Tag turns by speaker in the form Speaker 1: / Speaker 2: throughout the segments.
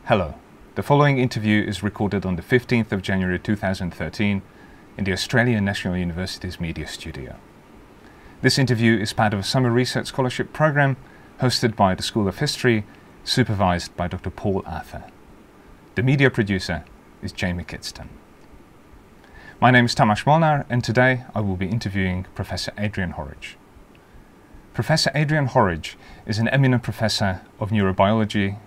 Speaker 1: Hello. The following interview is recorded on the 15th of January 2013 in the Australian National University's Media Studio. This interview is part of a summer research scholarship program hosted by the School of History, supervised by Dr. Paul Arthur. The media producer is Jamie Kidston. My name is Tamas Molnar, and today I will be interviewing Professor Adrian Horridge. Professor Adrian Horridge is an eminent professor of neurobiology,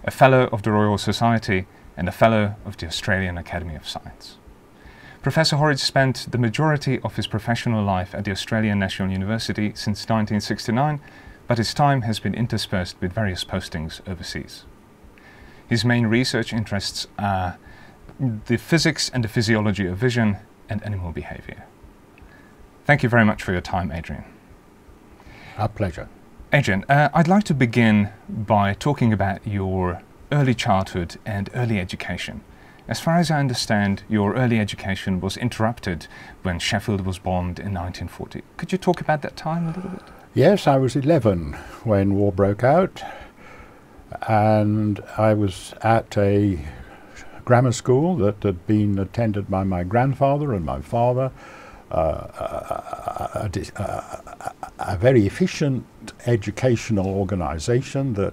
Speaker 1: a Fellow of the Royal Society and a Fellow of the Australian Academy of Science. Professor Horridge spent the majority of his professional life at the Australian National University since 1969, but his time has been interspersed with various postings overseas. His main research interests are the physics and the physiology of vision and animal behaviour. Thank you very much for your time, Adrian.
Speaker 2: Our pleasure.
Speaker 1: Adrian, I'd like to begin by talking about your early childhood and early education. As far as I understand, your early education was interrupted when Sheffield was bombed in 1940. Could you talk about that time a little bit?
Speaker 2: Yes, I was 11 when war broke out, and I was at a grammar school that had been attended by my grandfather and my father, a very efficient educational organisation that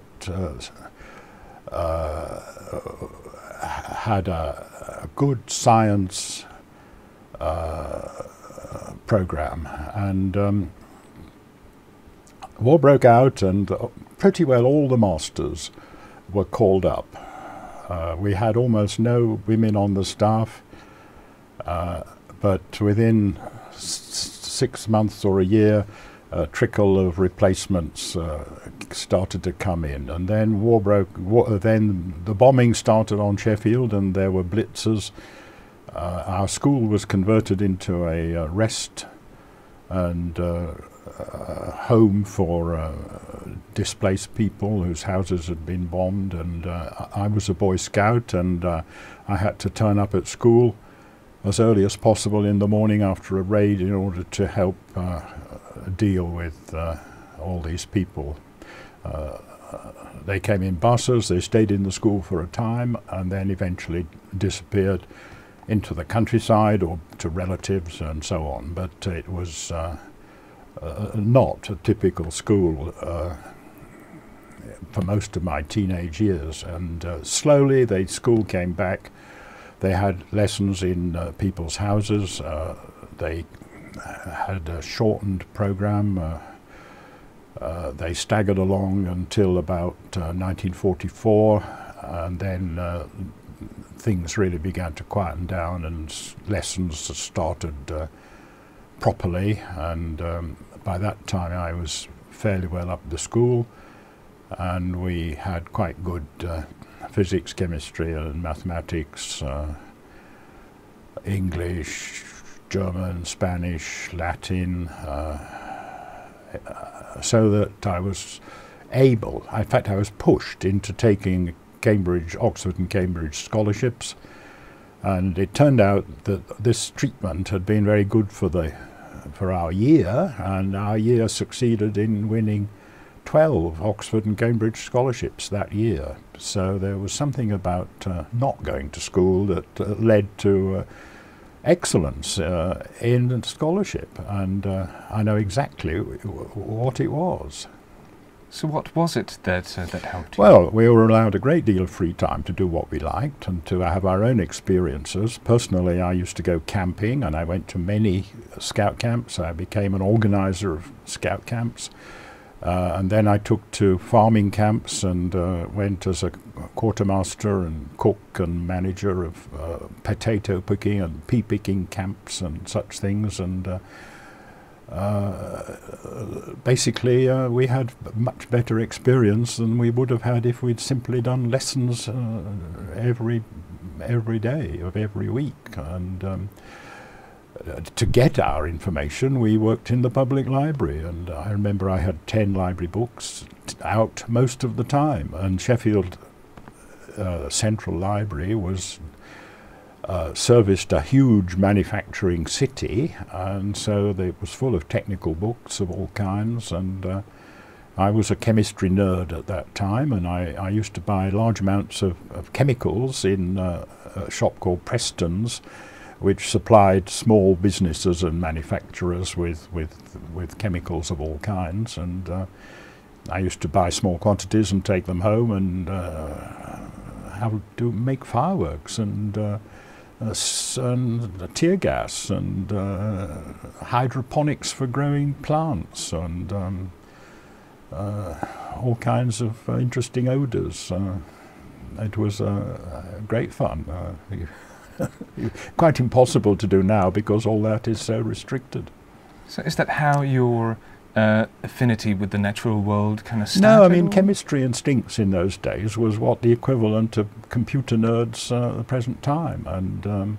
Speaker 2: had a good science programme, and war broke out and pretty well all the masters were called up. We had almost no women on the staff, but within 6 months or a year, a trickle of replacements started to come in, and then then the bombing started on Sheffield, and there were blitzers. Our school was converted into a rest and home for displaced people whose houses had been bombed, and I was a Boy Scout, and I had to turn up at school as early as possible in the morning after a raid in order to help deal with all these people. They came in buses, they stayed in the school for a time, and then eventually disappeared into the countryside or to relatives and so on. But it was not a typical school for most of my teenage years, and slowly the school came back. They had lessons in people's houses. They had a shortened programme. They staggered along until about 1944, and then things really began to quieten down, and lessons started properly. And by that time I was fairly well up the school, and we had quite good physics, chemistry and mathematics, English, German, Spanish, Latin, so that I was able, in fact I was pushed into taking Oxford and Cambridge scholarships, and it turned out that this treatment had been very good for our year, and our year succeeded in winning 12 Oxford and Cambridge scholarships that year. So there was something about not going to school that led to excellence in scholarship, and I know exactly what it was.
Speaker 1: So what was it that helped you?
Speaker 2: Well, we were allowed a great deal of free time to do what we liked and to have our own experiences. Personally, I used to go camping, and I went to many scout camps. I became an organizer of scout camps. And then I took to farming camps and went as a quartermaster and cook and manager of potato picking and pea picking camps and such things. And basically we had much better experience than we would have had if we'd simply done lessons every day of every week. And to get our information, we worked in the public library, and I remember I had 10 library books out most of the time, and Sheffield Central Library was serviced a huge manufacturing city, and so it was full of technical books of all kinds, and I was a chemistry nerd at that time, and I used to buy large amounts of chemicals in a shop called Preston's, which supplied small businesses and manufacturers with chemicals of all kinds. And I used to buy small quantities and take them home and have to make fireworks and tear gas and hydroponics for growing plants and all kinds of interesting odours. It was great fun. Quite impossible to do now because all that is so restricted.
Speaker 1: So is that how your affinity with the natural world kind of started?
Speaker 2: No, I mean chemistry and stinks in those days was what the equivalent of computer nerds at the present time, and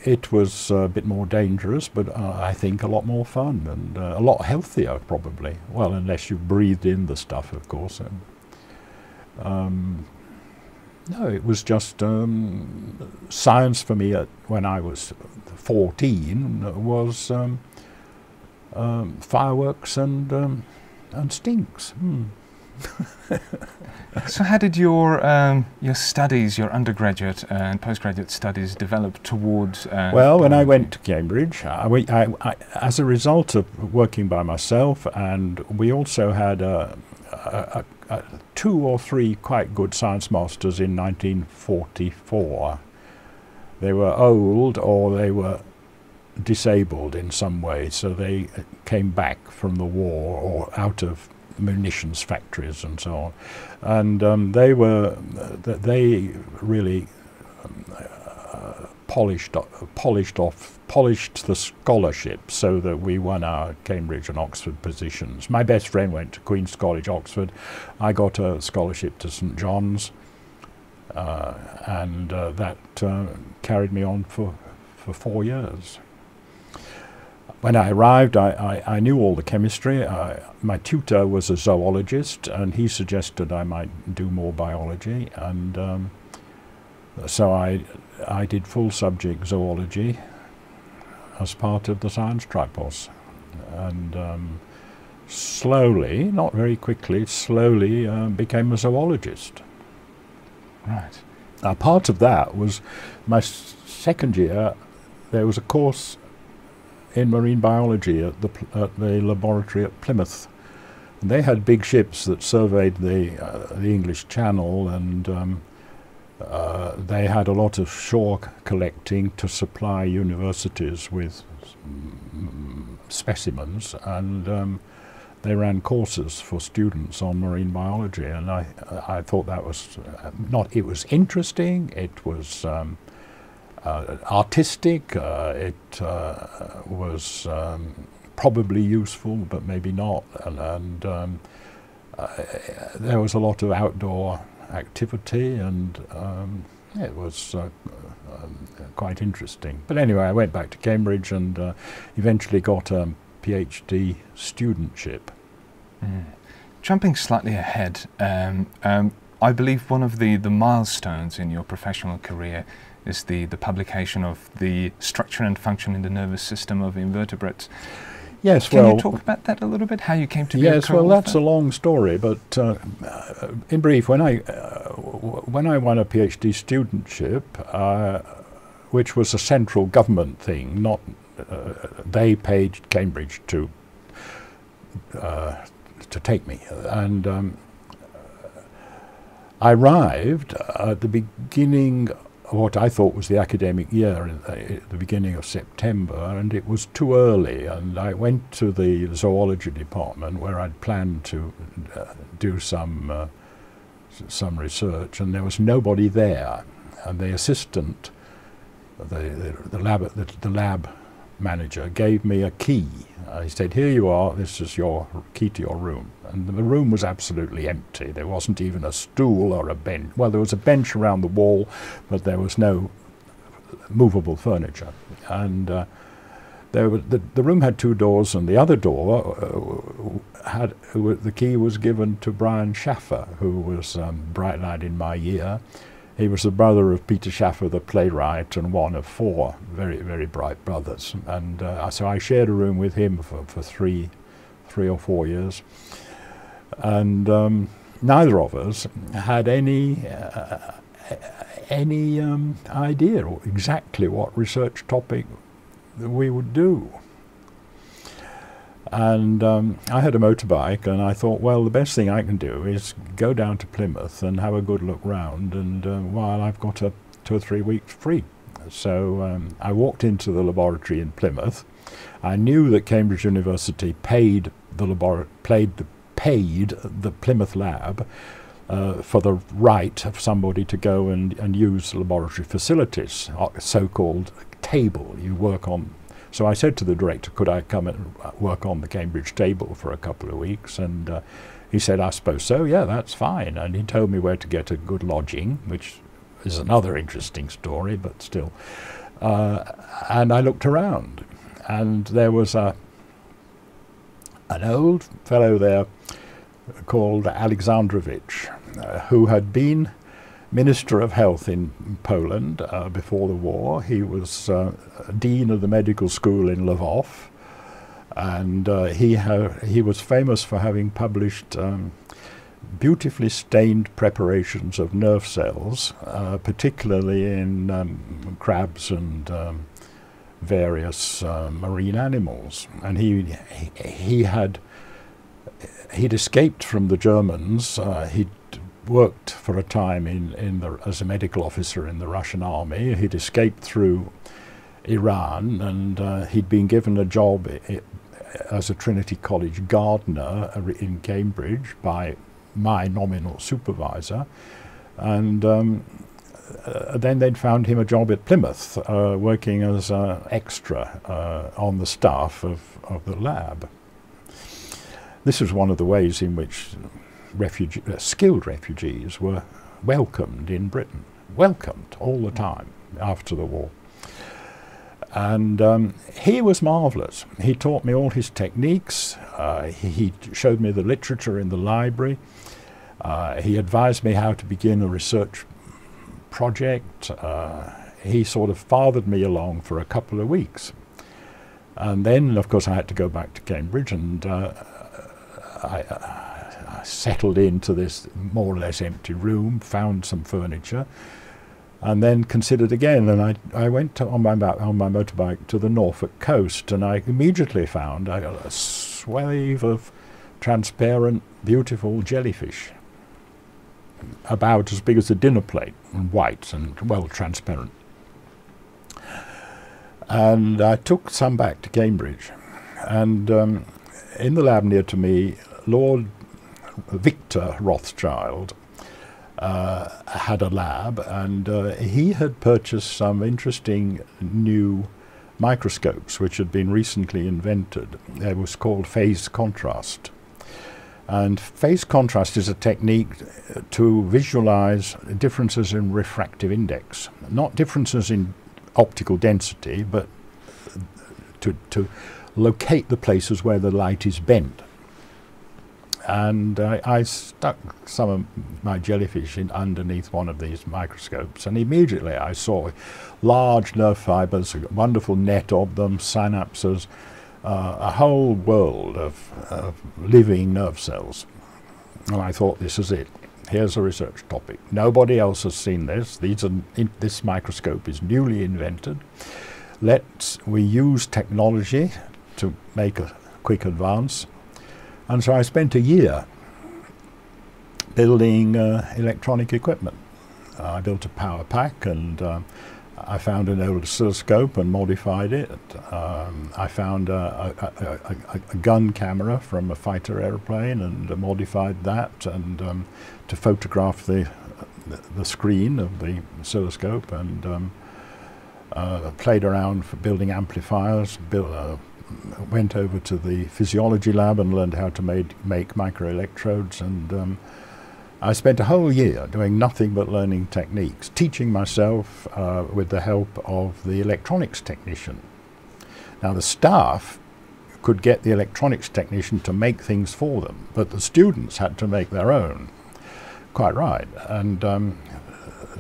Speaker 2: it was a bit more dangerous, but I think a lot more fun and a lot healthier probably. Well, unless you breathed in the stuff, of course. No, it was just science for me when I was 14 was fireworks and stinks.
Speaker 1: So how did your studies, your undergraduate and postgraduate studies, develop towards?
Speaker 2: Well, when I went to Cambridge, I, as a result of working by myself, and we also had 2 or 3 quite good science masters in 1944. They were old or they were disabled in some way, so they came back from the war or out of munitions factories and so on, and they really polished the scholarship so that we won our Cambridge and Oxford positions. My best friend went to Queen's College, Oxford. I got a scholarship to St John's, and that carried me on for 4 years. When I arrived, I knew all the chemistry. My tutor was a zoologist, and he suggested I might do more biology, and so I did full subject zoology as part of the science tripos, and slowly, not very quickly, slowly became a zoologist.
Speaker 1: Right.
Speaker 2: Part of that was my second year. There was a course in marine biology at the laboratory at Plymouth. And they had big ships that surveyed the English Channel, and they had a lot of shore collecting to supply universities with specimens, and they ran courses for students on marine biology, and I thought that was it was interesting, it was artistic, it was probably useful, but maybe not, and there was a lot of outdoor activity, and it was quite interesting. But anyway, I went back to Cambridge and eventually got a PhD studentship.
Speaker 1: Jumping slightly ahead, I believe one of the milestones in your professional career is the publication of the structure and function in the nervous system of invertebrates.
Speaker 2: Yes,
Speaker 1: Can you talk about that a little bit? How you came to be a co-author?
Speaker 2: Yes, well, that's a long story, but in brief, when I won a PhD studentship, which was a central government thing, not they paid Cambridge to take me, and I arrived at the beginning what I thought was the academic year at the beginning of September, and it was too early, and I went to the zoology department where I'd planned to do some research, and there was nobody there, and the assistant, the lab manager gave me a key. He said, "Here you are, this is your key to your room." And the room was absolutely empty. There wasn't even a stool or a bench. Well, there was a bench around the wall, but there was no movable furniture. And the room had 2 doors, and the other door the key was given to Brian Schaffer, who was a bright lad in my year. He was the brother of Peter Schaffer, the playwright, and one of 4 very, very bright brothers. And so I shared a room with him for 3 or 4 years, and neither of us had any idea or exactly what research topic we would do. And I had a motorbike, and I thought, well, the best thing I can do is go down to Plymouth and have a good look round, and while I've got 2 or 3 weeks free. So I walked into the laboratory in Plymouth. I knew that Cambridge University paid the Plymouth lab for the right of somebody to go and use the laboratory facilities, so-called table you work on. So I said to the director, could I come and work on the Cambridge table for a couple of weeks? And he said, I suppose so, yeah, that's fine. And he told me where to get a good lodging, which is another interesting story, but still. And I looked around, and there was an old fellow there called Alexandrov, who had been Minister of Health in Poland before the war. He was Dean of the Medical School in Lvov, and he was famous for having published beautifully stained preparations of nerve cells, particularly in crabs and various marine animals. And he'd escaped from the Germans. He'd worked for a time as a medical officer in the Russian army. He'd escaped through Iran, and he'd been given a job as a Trinity College gardener in Cambridge by my nominal supervisor, and then they'd found him a job at Plymouth, working as an extra on the staff of the lab. This was one of the ways in which skilled refugees were welcomed in Britain, welcomed all the time after the war. And he was marvellous. He taught me all his techniques. He showed me the literature in the library. He advised me how to begin a research project. He sort of fathered me along for a couple of weeks. And then, of course, I had to go back to Cambridge, and I settled into this more or less empty room, found some furniture, and then considered again. And I went on my motorbike to the Norfolk coast, and I immediately found a swathe of transparent, beautiful jellyfish, about as big as a dinner plate, and white and well transparent. And I took some back to Cambridge, and in the lab near to me, Lord Victor Rothschild had a lab, and he had purchased some interesting new microscopes which had been recently invented. It was called phase contrast. And phase contrast is a technique to visualize differences in refractive index, not differences in optical density, but to locate the places where the light is bent. And I stuck some of my jellyfish underneath one of these microscopes, and immediately I saw large nerve fibers, a wonderful net of them, synapses, a whole world of living nerve cells. And I thought, this is it. Here's a research topic. Nobody else has seen this. This microscope is newly invented. We use technology to make a quick advance. And so I spent a year building electronic equipment. I built a power pack, and I found an old oscilloscope and modified it. I found a gun camera from a fighter airplane and modified that, and to photograph the screen of the oscilloscope, and played around for building amplifiers, went over to the physiology lab and learned how to make microelectrodes, and I spent a whole year doing nothing but learning techniques, teaching myself with the help of the electronics technician. Now the staff could get the electronics technician to make things for them, but the students had to make their own. Quite right. And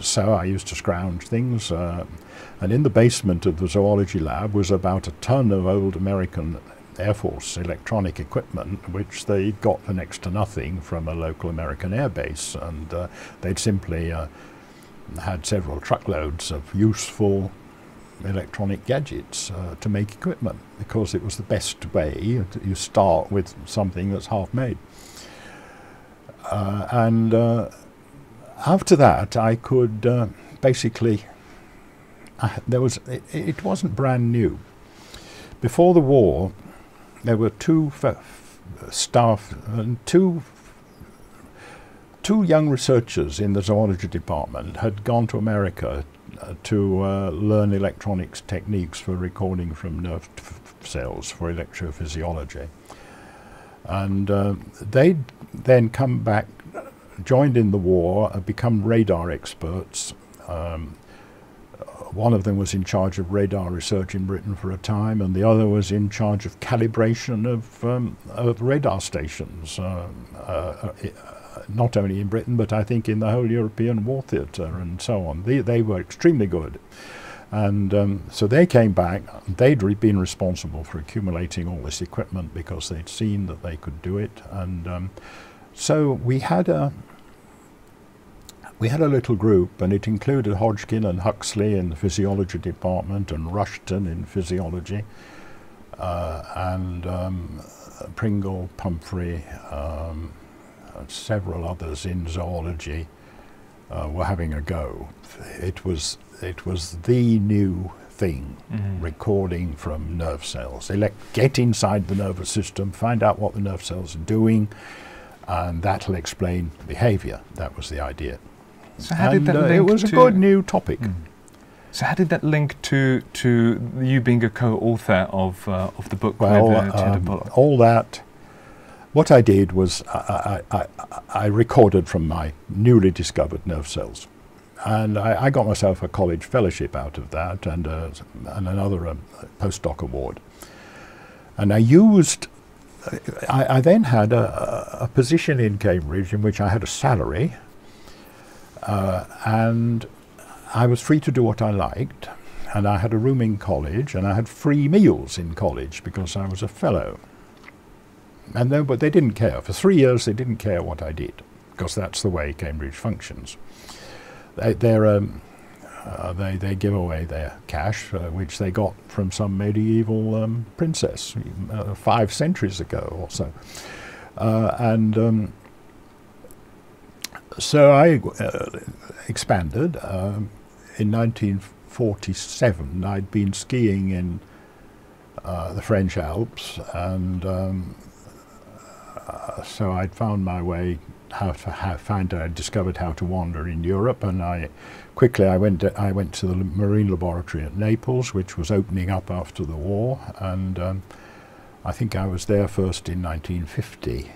Speaker 2: so I used to scrounge things, and in the basement of the zoology lab was about a ton of old American Air Force electronic equipment, which they got for next to nothing from a local American air base, and they'd simply had several truckloads of useful electronic gadgets to make equipment, because it was the best way. You start with something that's half made. And after that, I could basically, it wasn't brand new. Before the war, there were two young researchers in the zoology department had gone to America to learn electronics techniques for recording from nerve cells for electrophysiology. And they'd then come back, joined in the war, become radar experts. One of them was in charge of radar research in Britain for a time, and the other was in charge of calibration of radar stations, not only in Britain, but I think in the whole European war theatre and so on. They were extremely good. And so they came back. They'd been responsible for accumulating all this equipment because they'd seen that they could do it. And so we had a little group, and it included Hodgkin and Huxley in the physiology department, and Rushton in physiology, and Pringle, Pumphrey, and several others in zoology were having a go. It was the new thing, recording from nerve cells. Get inside the nervous system, find out what the nerve cells are doing, and that'll explain behaviour. That was the idea.
Speaker 1: So how did that link
Speaker 2: it was a good new topic.
Speaker 1: So how did that link to you being a co-author of the book with Bullock?
Speaker 2: All that. What I did was I recorded from my newly discovered nerve cells, and I got myself a college fellowship out of that, and another postdoc award. And I then had a position in Cambridge in which I had a salary, and I was free to do what I liked, and I had a room in college, and I had free meals in college because I was a fellow. But they didn't care. For 3 years they didn't care what I did, because that's the way Cambridge functions. They give away their cash, which they got from some medieval princess 5 centuries ago or so. So I expanded. In 1947 I'd been skiing in the French Alps, and so I'd found my way I discovered how to wander in Europe, and I went to the marine laboratory at Naples, which was opening up after the war, and I think I was there first in 1950.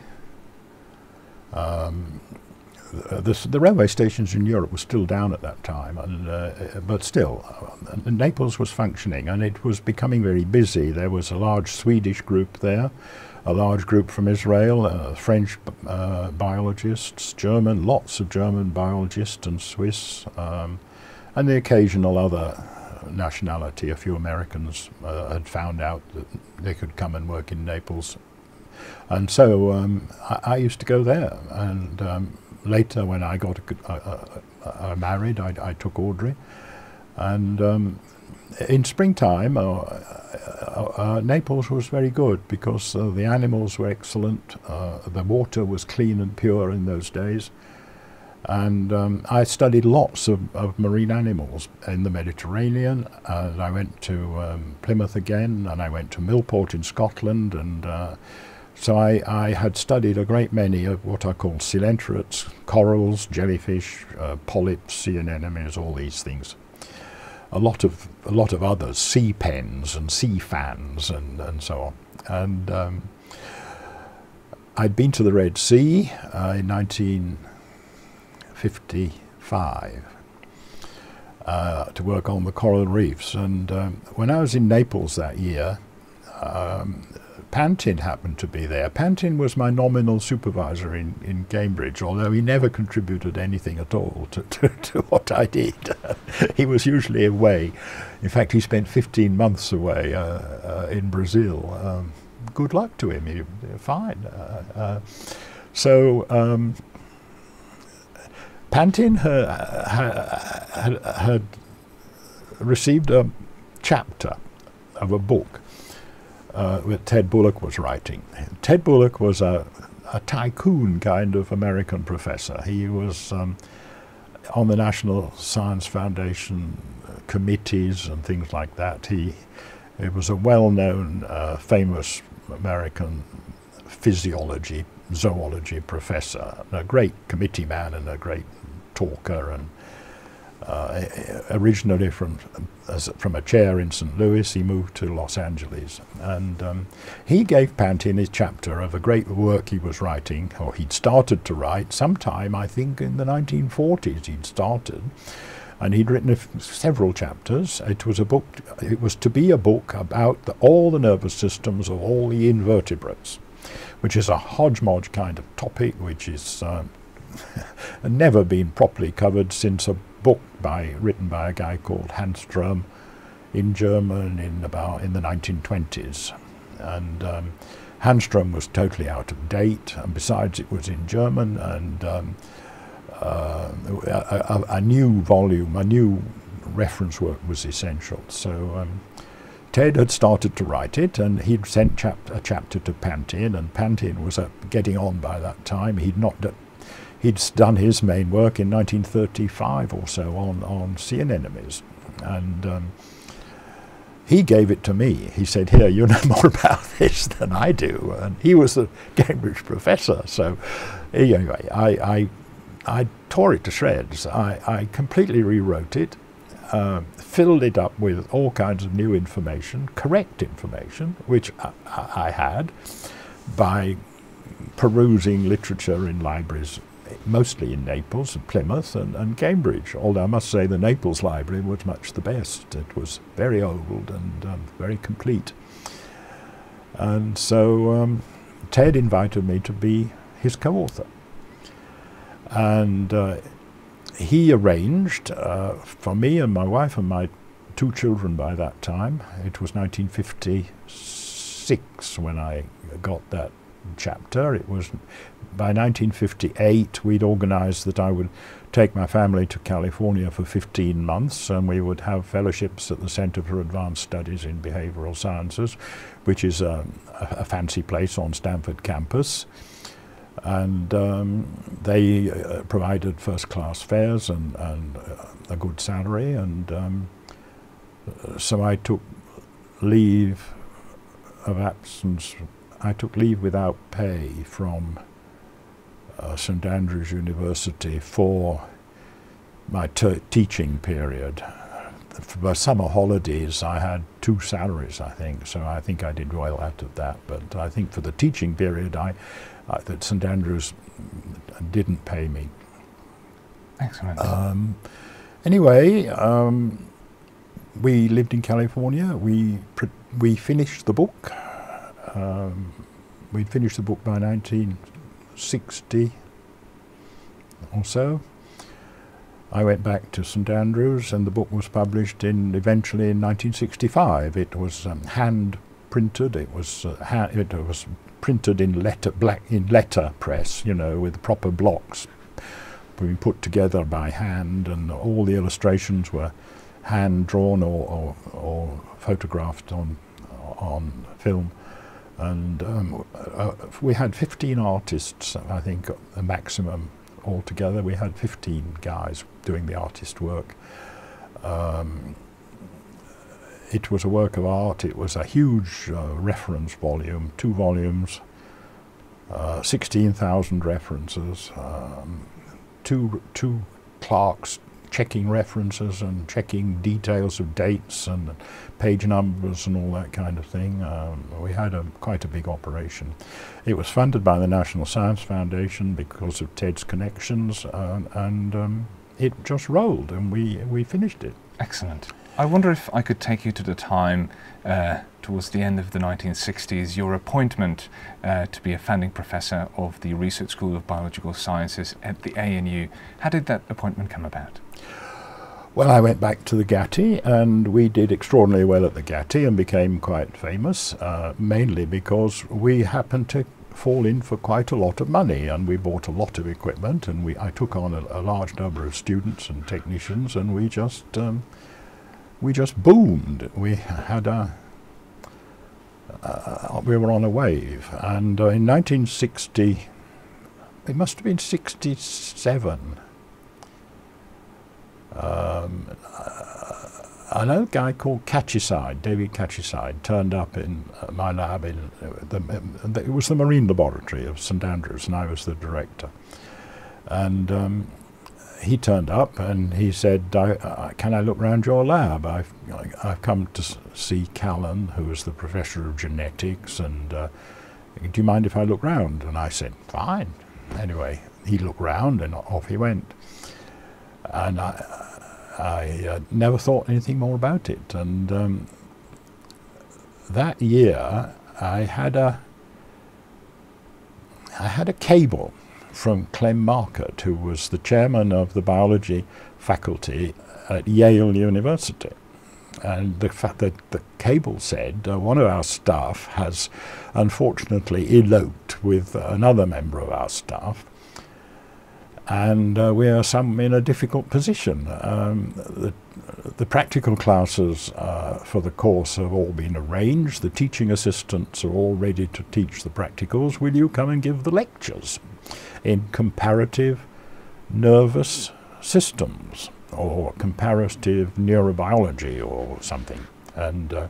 Speaker 2: The railway stations in Europe were still down at that time, but still, Naples was functioning, and it was becoming very busy. There was a large Swedish group there, a large group from Israel, French biologists, lots of German biologists and Swiss, and the occasional other nationality. A few Americans had found out that they could come and work in Naples. And so I used to go there, and later when I got married, I took Audrey, and in springtime Naples was very good because the animals were excellent, the water was clean and pure in those days, and I studied lots of marine animals in the Mediterranean, and I went to Plymouth again, and I went to Millport in Scotland, and so I had studied a great many of what I call coelenterates, corals, jellyfish, polyps, sea anemones, all these things. A lot of others, sea pens and sea fans and so on. And I'd been to the Red Sea in 1955 to work on the coral reefs. And when I was in Naples that year, Pantin happened to be there. Pantin was my nominal supervisor in Cambridge, although he never contributed anything at all to what I did. He was usually away. In fact, he spent 15 months away in Brazil, good luck to him. Fine. So Pantin had received a chapter of a book that Ted Bullock was writing. Ted Bullock was a tycoon kind of American professor. He was on the National Science Foundation committees and things like that. He was a well-known, famous American physiology, zoology professor, a great committee man and a great talker, and originally from a chair in St. Louis, he moved to Los Angeles, and he gave Pantin his chapter of a great work he was writing, or he'd started to write sometime, I think in the 1940s he'd started, and he'd written several chapters. It was a book. It was to be a book about all the nervous systems of all the invertebrates, which is a hodgepodge kind of topic, which is never been properly covered since a book written by a guy called Handström in German in the 1920s, and Handström was totally out of date, and besides it was in German, and a new volume, a new reference work was essential. So Ted had started to write it, and he'd sent a chapter to Pantin, and Pantin was getting on by that time. He'd done his main work in 1935 or so on sea anemones, and he gave it to me. He said, "Here, you know more about this than I do," and he was a Cambridge professor. So anyway, I tore it to shreds. I completely rewrote it, filled it up with all kinds of new information, correct information, which I had by perusing literature in libraries, mostly in Naples and Plymouth and Cambridge, although I must say the Naples library was much the best. It was very old and very complete. And so Ted invited me to be his co-author. And he arranged for me and my wife and my 2 children by that time. It was 1956 when I got that chapter. It was by 1958 we'd organized that I would take my family to California for 15 months, and we would have fellowships at the Center for Advanced Studies in Behavioral Sciences, which is a fancy place on Stanford campus. And they provided first-class fares and a good salary, and so I took leave of absence. I took leave without pay from St. Andrews University for my teaching period. For summer holidays I had 2 salaries, I think, so I think I did well out of that. But I think for the teaching period that St. Andrews didn't pay me.
Speaker 1: Excellent.
Speaker 2: Anyway, we lived in California. We finished the book. We'd finished the book by 1960 or so. I went back to St. Andrews, and the book was published eventually in 1965. It was hand printed. It was printed in letter press, you know, with proper blocks being put together by hand, and all the illustrations were hand drawn or photographed on film. And we had 15 artists, I think, the maximum altogether. We had 15 guys doing the artist work. It was a work of art. It was a huge reference volume, 2 volumes, 16,000 references, two clerks checking references and checking details of dates and page numbers and all that kind of thing. We had quite a big operation. It was funded by the National Science Foundation because of Ted's connections, and it just rolled, and we finished it.
Speaker 1: Excellent. I wonder if I could take you to the time towards the end of the 1960s, your appointment to be a founding professor of the Research School of Biological Sciences at the ANU. How did that appointment come about?
Speaker 2: Well, I went back to the Gatti, and we did extraordinarily well at the Gatti and became quite famous, mainly because we happened to fall in for quite a lot of money, and we bought a lot of equipment, and I took on a large number of students and technicians, and we just boomed. We had we were on a wave, and in 1960, it must have been 67. Another guy called David Catchyside, turned up in my lab. It was the Marine Laboratory of St Andrews, and I was the director. And he turned up and he said, "Can I look round your lab? I've come to see Callan, who was the professor of genetics, and do you mind if I look round?" And I said, "Fine." Anyway, he looked round and off he went. And I never thought anything more about it. And that year I had a cable from Clem Markert, who was the chairman of the biology faculty at Yale University. And the fact that the cable said one of our staff has unfortunately eloped with another member of our staff, and we are in a difficult position. The practical classes for the course have all been arranged. The teaching assistants are all ready to teach the practicals. Will you come and give the lectures in comparative nervous systems or comparative neurobiology or something? And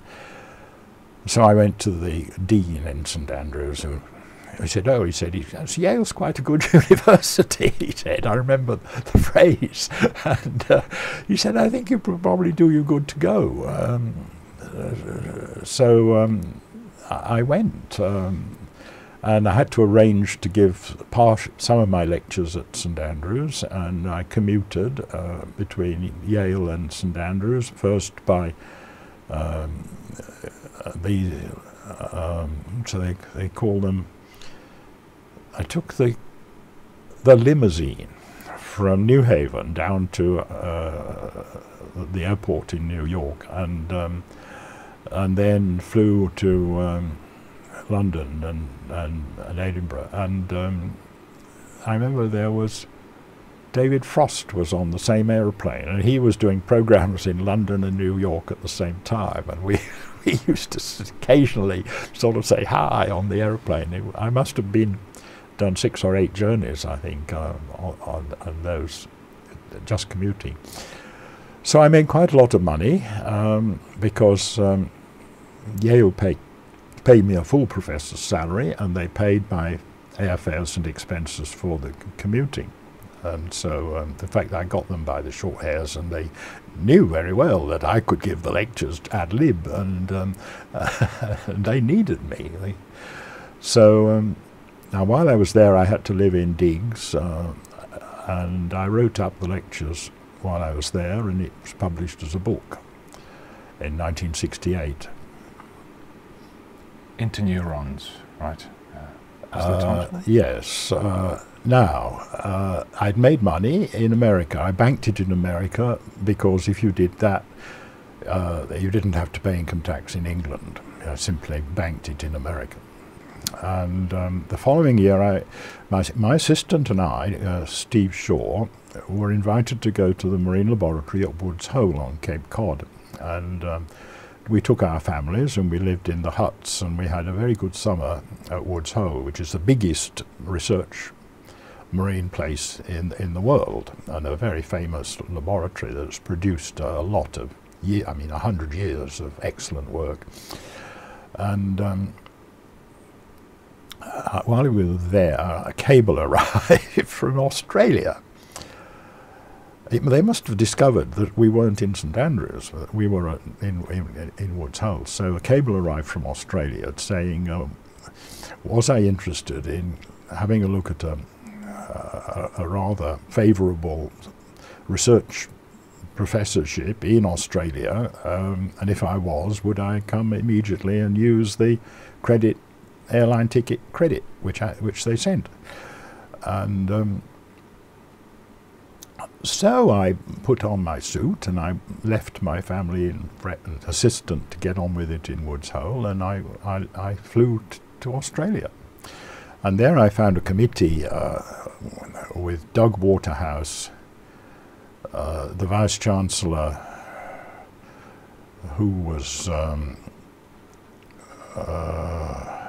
Speaker 2: so I went to the dean in St Andrews, who he said, "Yale's quite a good university," he said. I remember the phrase. And he said, "I think it would probably do you good to go." So I went, and I had to arrange to give some of my lectures at St Andrews, and I commuted between Yale and St Andrews, first by so they call them. I took the limousine from New Haven down to the airport in New York, and then flew to London and Edinburgh. And I remember there was David Frost was on the same aeroplane, and he was doing programs in London and New York at the same time, and we used to occasionally sort of say hi on the aeroplane. I must have done 6 or 8 journeys, I think, on those, just commuting. So I made quite a lot of money because Yale paid me a full professor's salary, and they paid my airfares and expenses for the commuting. And so the fact that I got them by the short hairs, and they knew very well that I could give the lectures ad lib, and they needed me. So now while I was there, I had to live in digs, and I wrote up the lectures while I was there, and it was published as a book in 1968.
Speaker 1: Into Neurons, right? Was the title?
Speaker 2: Yes. Now, I'd made money in America. I banked it in America because if you did that, you didn't have to pay income tax in England. I simply banked it in America. And the following year, my assistant and I, Steve Shaw, were invited to go to the Marine Laboratory at Woods Hole on Cape Cod. And we took our families and we lived in the huts, and we had a very good summer at Woods Hole, which is the biggest research marine place in the world, and a very famous laboratory that's produced a lot of 100 years of excellent work. And while we were there, a cable arrived from Australia. They must have discovered that we weren't in St Andrews, we were in Woods Hole. So a cable arrived from Australia saying, was I interested in having a look at a rather favourable research professorship in Australia, and if I was, would I come immediately and use the airline ticket credit which they sent. And So I put on my suit and I left my family and assistant to get on with it in Woods Hole, and I flew to Australia. And there I found a committee with Doug Waterhouse, the Vice-Chancellor, who was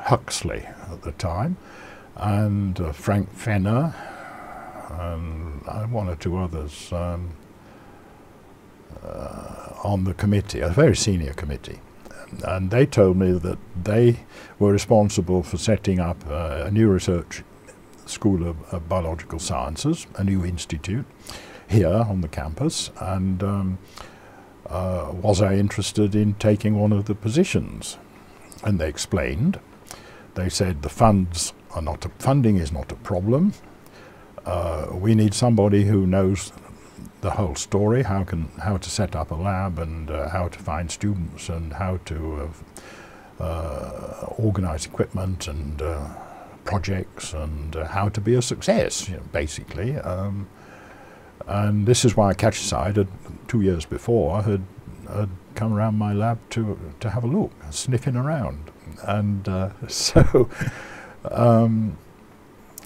Speaker 2: Huxley at the time, and Frank Fenner, and one or two others on the committee, a very senior committee. And they told me that they were responsible for setting up a new research school of biological sciences, a new institute here on the campus, and was I interested in taking one of the positions? And they explained. They said the funding is not a problem. We need somebody who knows the whole story, how to set up a lab, and how to find students, and how to organize equipment and projects, and how to be a success, basically. And this is why Catchside, 2 years before, had come around my lab to have a look, sniffing around. And so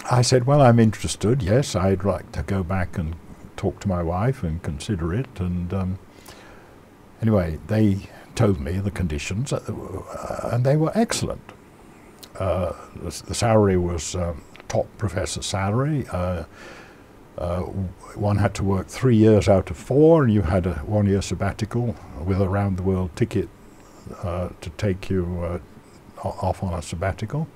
Speaker 2: I said, well, I'm interested, yes, I'd like to go back and talk to my wife and consider it. And anyway, they told me the conditions, and they were excellent. The salary was top professor salary. One had to work 3 years out of 4, and you had a 1 year sabbatical with a round the world ticket to take you off on a sabbatical.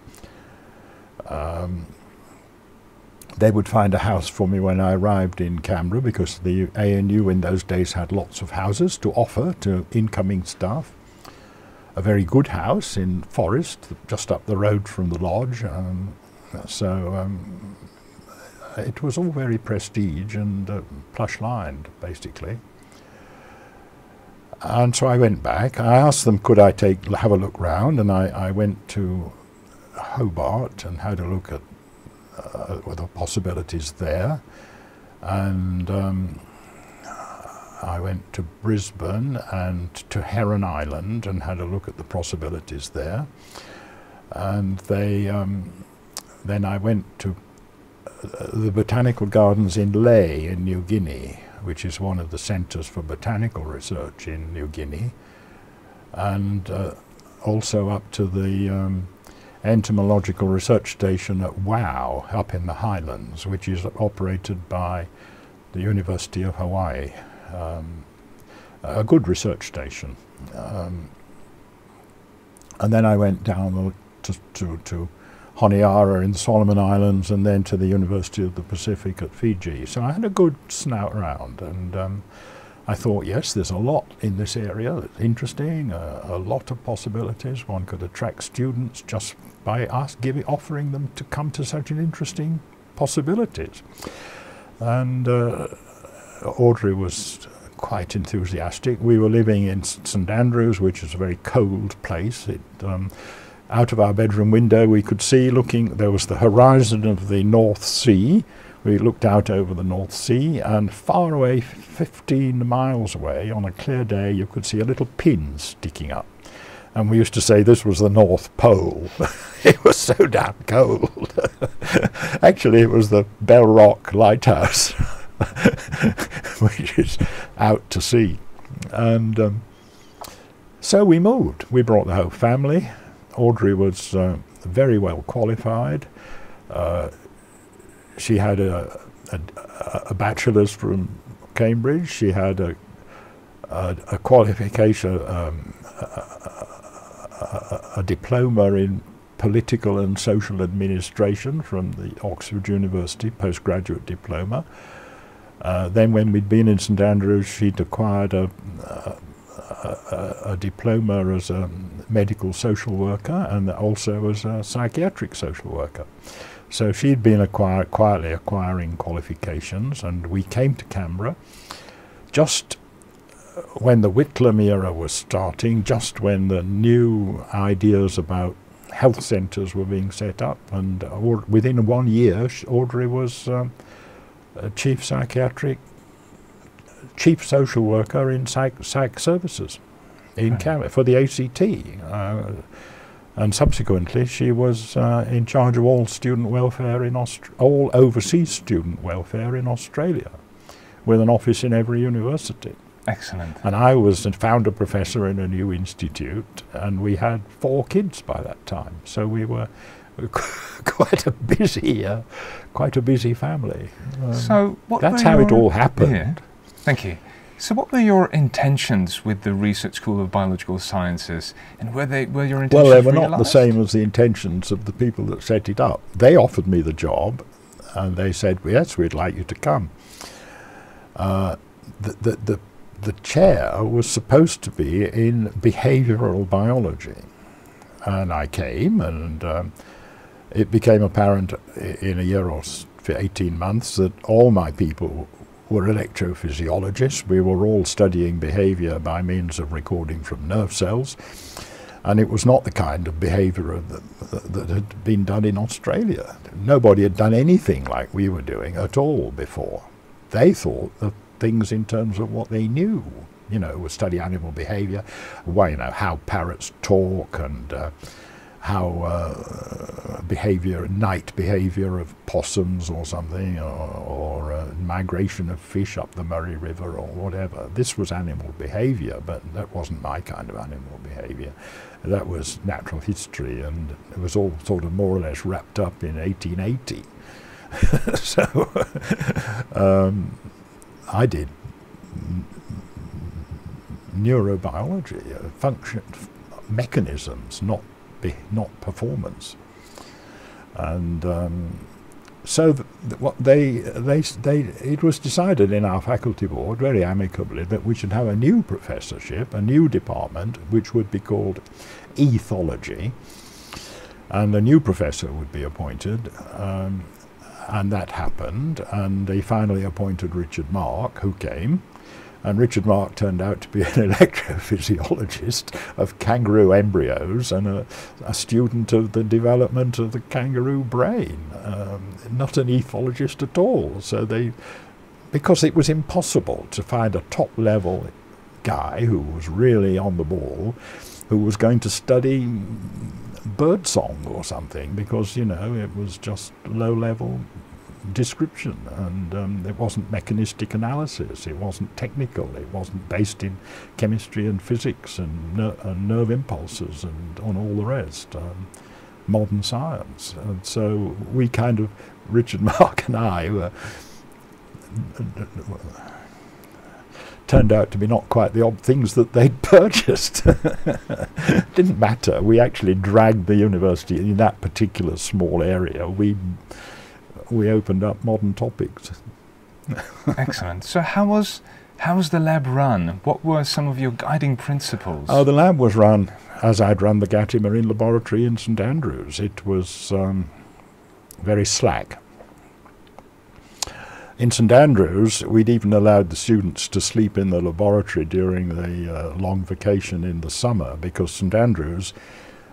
Speaker 2: They would find a house for me when I arrived in Canberra, because the ANU in those days had lots of houses to offer to incoming staff. A very good house in Forest, just up the road from the lodge. It was all very prestige and plush-lined, basically. And so I went back. I asked them, could I have a look round, and I went to Hobart and had a look at the possibilities there. And I went to Brisbane and to Heron Island and had a look at the possibilities there. And then I went to the botanical gardens in Lae in New Guinea, which is one of the centres for botanical research in New Guinea, and also up to the entomological research station at Wau up in the Highlands, which is operated by the University of Hawaii, a good research station. And then I went down to Honiara in the Solomon Islands, and then to the University of the Pacific at Fiji. So I had a good snout around, and I thought, yes, there's a lot in this area that's interesting, a lot of possibilities. One could attract students just by offering them to come to such an interesting possibilities. And Audrey was quite enthusiastic. We were living in St Andrews, which is a very cold place. Out of our bedroom window we could see, there was the horizon of the North Sea. We looked out over the North Sea, and far away, 15 miles away, on a clear day, you could see a little pin sticking up. And we used to say this was the North Pole. It was so damn cold. Actually, it was the Bell Rock Lighthouse, which is out to sea. And so we moved. We brought the whole family. Audrey was very well qualified. She had a bachelor's from Cambridge. She had a qualification, a diploma in political and social administration from the Oxford University, postgraduate diploma. Then when we'd been in St Andrews, she'd acquired a diploma as a medical social worker, and also as a psychiatric social worker. So she'd been quietly acquiring qualifications, and we came to Canberra just when the Whitlam era was starting, just when the new ideas about health centres were being set up, and within 1 year Audrey was chief psychiatric chief social worker in psych services in Canada for the ACT. And subsequently, she was in charge of all student welfare in all overseas student welfare in Australia, with an office in every university.
Speaker 1: Excellent.
Speaker 2: And I was a founder professor in a new institute, and we had 4 kids by that time. So we were quite a busy family.
Speaker 1: So
Speaker 2: that's how it all happened.
Speaker 1: Yeah. Thank you. So what were your intentions with the Research School of Biological Sciences, and were your intentions
Speaker 2: Well, they were not the
Speaker 1: realised?
Speaker 2: same as the intentions of the people that set it up. They offered me the job, and they said, yes, we'd like you to come. The chair was supposed to be in behavioural biology, and I came, and it became apparent in a year or 18 months that all my people were electrophysiologists. We were all studying behaviour by means of recording from nerve cells, and it was not the kind of behaviour that had been done in Australia. Nobody had done anything like we were doing at all before. They thought that things in terms of what they knew, study animal behaviour, how parrots talk, and how night behaviour of possums or something, or migration of fish up the Murray River or whatever. This was animal behaviour, but that wasn't my kind of animal behaviour. That was natural history, and it was all sort of more or less wrapped up in 1880. So I did neurobiology, function mechanisms, not performance, and so it was decided in our faculty board very amicably that we should have a new professorship, a new department, which would be called ethology, and a new professor would be appointed. And that happened, and they finally appointed Richard Mark, who came, and Richard Mark turned out to be an electrophysiologist of kangaroo embryos and a student of the development of the kangaroo brain, not an ethologist at all. So because it was impossible to find a top-level guy who was really on the ball, who was going to study birdsong or something, because it was just low-level description, and it wasn't mechanistic analysis, it wasn't technical, it wasn't based in chemistry and physics and nerve impulses and on all the rest, modern science. And so we kind of, Richard Mark and I, were turned out to be not quite the odd things that they'd purchased. Didn't matter. We actually dragged the university in that particular small area. We opened up modern topics.
Speaker 1: Excellent. So how was the lab run? What were some of your guiding principles?
Speaker 2: Oh, the lab was run as I'd run the Gatty Marine Laboratory in St Andrews. It was very slack. In St Andrews, we'd even allowed the students to sleep in the laboratory during the long vacation in the summer, because St Andrews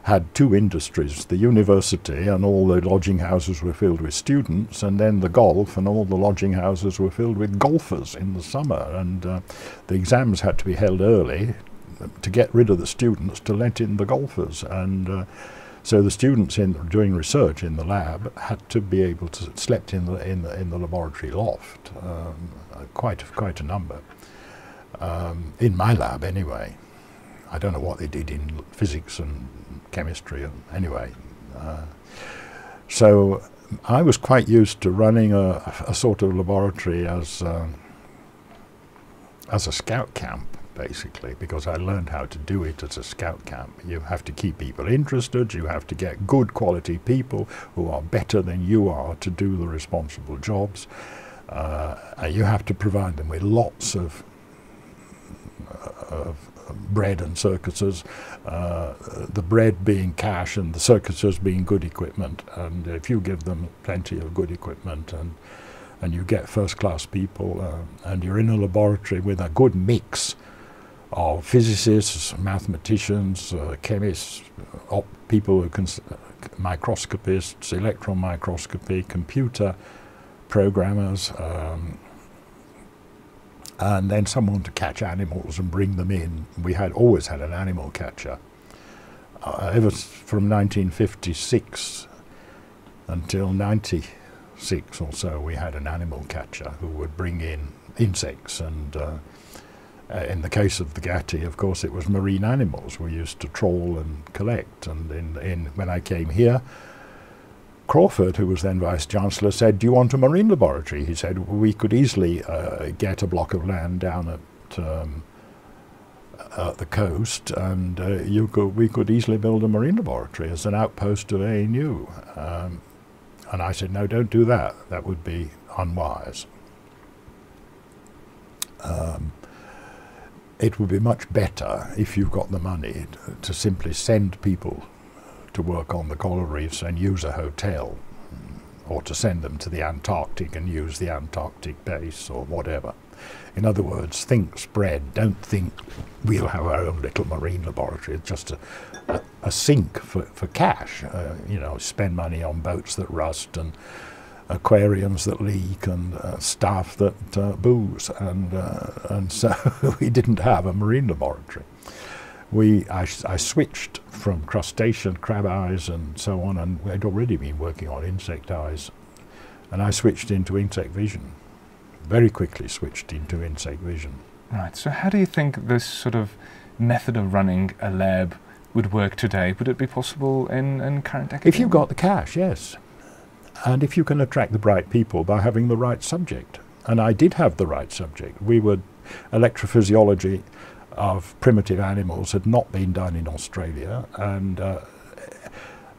Speaker 2: had 2 industries, the university, and all the lodging houses were filled with students, and then the golf, and all the lodging houses were filled with golfers in the summer, and the exams had to be held early to get rid of the students to let in the golfers, and so the students doing research in the lab had to be able to slept in the laboratory loft, quite a number, in my lab anyway. I don't know what they did in physics and chemistry, anyway. So I was quite used to running a sort of laboratory as a scout camp, basically, because I learned how to do it as a scout camp. You have to keep people interested, you have to get good quality people who are better than you are to do the responsible jobs. You have to provide them with lots of bread and circuses, the bread being cash and the circuses being good equipment, and if you give them plenty of good equipment and you get first-class people, and you're in a laboratory with a good mix of physicists, mathematicians, chemists, people who can, microscopists, electron microscopy, computer programmers, and then someone to catch animals and bring them in. We had always had an animal catcher. Ever from 1956 until 96 or so, we had an animal catcher who would bring in insects, and in the case of the Gatti, of course, it was marine animals we used to trawl and collect. And when I came here, Coauthor, who was then Vice-Chancellor, said, "Do you want a marine laboratory?" He said, "We could easily get a block of land down at the coast, and we could easily build a marine laboratory as an outpost of ANU." And I said, "No, don't do that. That would be unwise. It would be much better if you've got the money to simply send people to work on the coral reefs and use a hotel, or to send them to the Antarctic and use the Antarctic base or whatever. In other words, think spread. Don't think we'll have our own little marine laboratory. It's just a sink for cash. You know, spend money on boats that rust and aquariums that leak and staff that booze, and so we didn't have a marine laboratory. I switched from crustacean crab eyes and so on, and we'd already been working on insect eyes, and I switched into insect vision. Very quickly switched into insect vision.
Speaker 1: Right, so how do you think this sort of method of running a lab would work today? Would it be possible in current academia?
Speaker 2: If you've got the cash, yes. And if you can attract the bright people by having the right subject. And I did have the right subject. Electrophysiology of primitive animals had not been done in Australia, and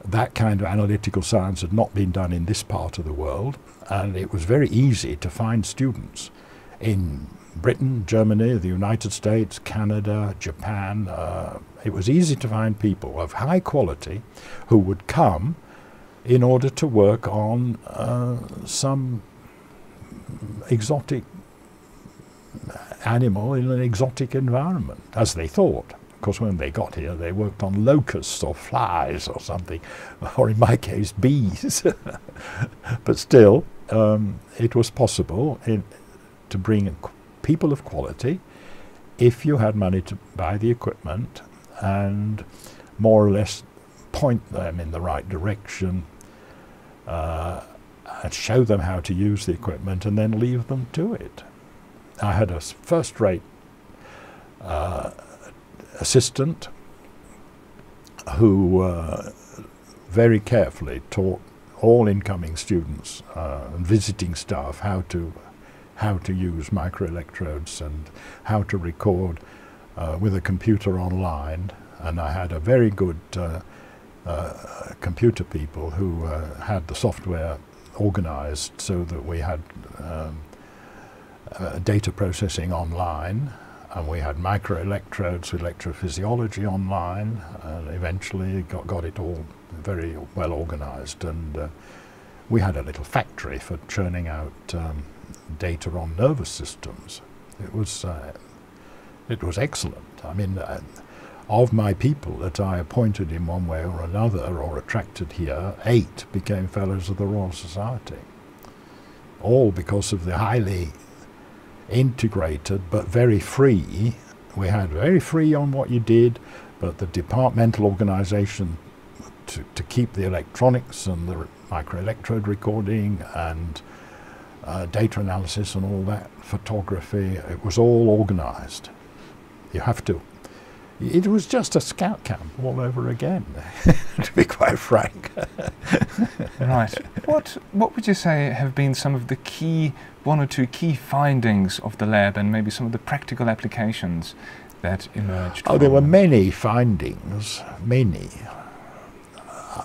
Speaker 2: that kind of analytical science had not been done in this part of the world, and it was very easy to find students in Britain, Germany, the United States, Canada, Japan. It was easy to find people of high quality who would come in order to work on some exotic animal in an exotic environment, as they thought. Of course, when they got here, they worked on locusts or flies or something, or in my case, bees. But still, it was possible to bring people of quality if you had money to buy the equipment and more or less point them in the right direction, and show them how to use the equipment, and then leave them to it. I had a first-rate assistant who very carefully taught all incoming students and visiting staff how to use microelectrodes and how to record with a computer online. And I had a very good computer people who had the software organized so that we had data processing online, and we had microelectrodes with electrophysiology online, and eventually got it all very well organized. And we had a little factory for churning out data on nervous systems. It was excellent. I mean, of my people that I appointed in one way or another or attracted here, 8 became Fellows of the Royal Society. All because of the highly integrated but very free. We had very free on what you did, but the departmental organisation to keep the electronics and the microelectrode recording and data analysis and all that, photography, it was all organised. You have to. It was just a scout camp all over again, to be quite frank.
Speaker 1: Right. What would you say have been some of the one or two key findings of the lab, and maybe some of the practical applications that emerged?
Speaker 2: Oh, there were many findings, many.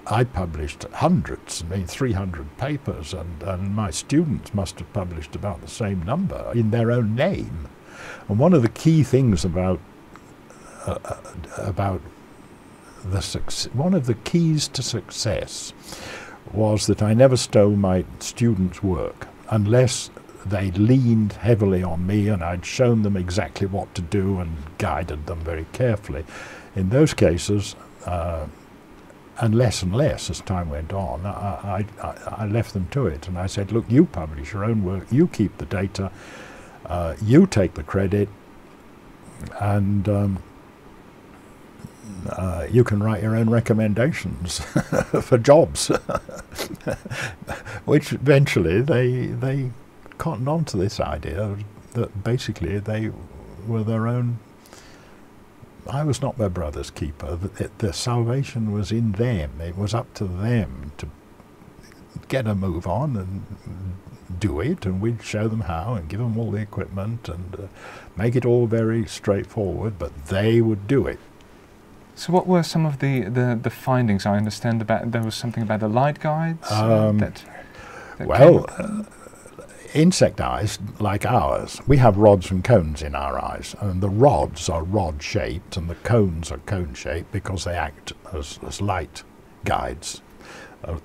Speaker 2: I published hundreds, 300 papers, and my students must have published about the same number in their own name. And one of the key things about one of the keys to success was that I never stole my students' work unless they leaned heavily on me and I'd shown them exactly what to do and guided them very carefully. In those cases, and less as time went on, I left them to it, and I said, look, you publish your own work, you keep the data, You take the credit, and you can write your own recommendations for jobs, which eventually they cottoned on to this idea that basically they were their own. I was not their brother's keeper. The salvation was in them. It was up to them to get a move on and do it, and we'd show them how and give them all the equipment and make it all very straightforward, but they would do it.
Speaker 1: So what were some of the findings? I understand about there was something about the light guides that
Speaker 2: well, insect eyes, like ours, we have rods and cones in our eyes, and the rods are rod-shaped and the cones are cone-shaped because they act as light guides.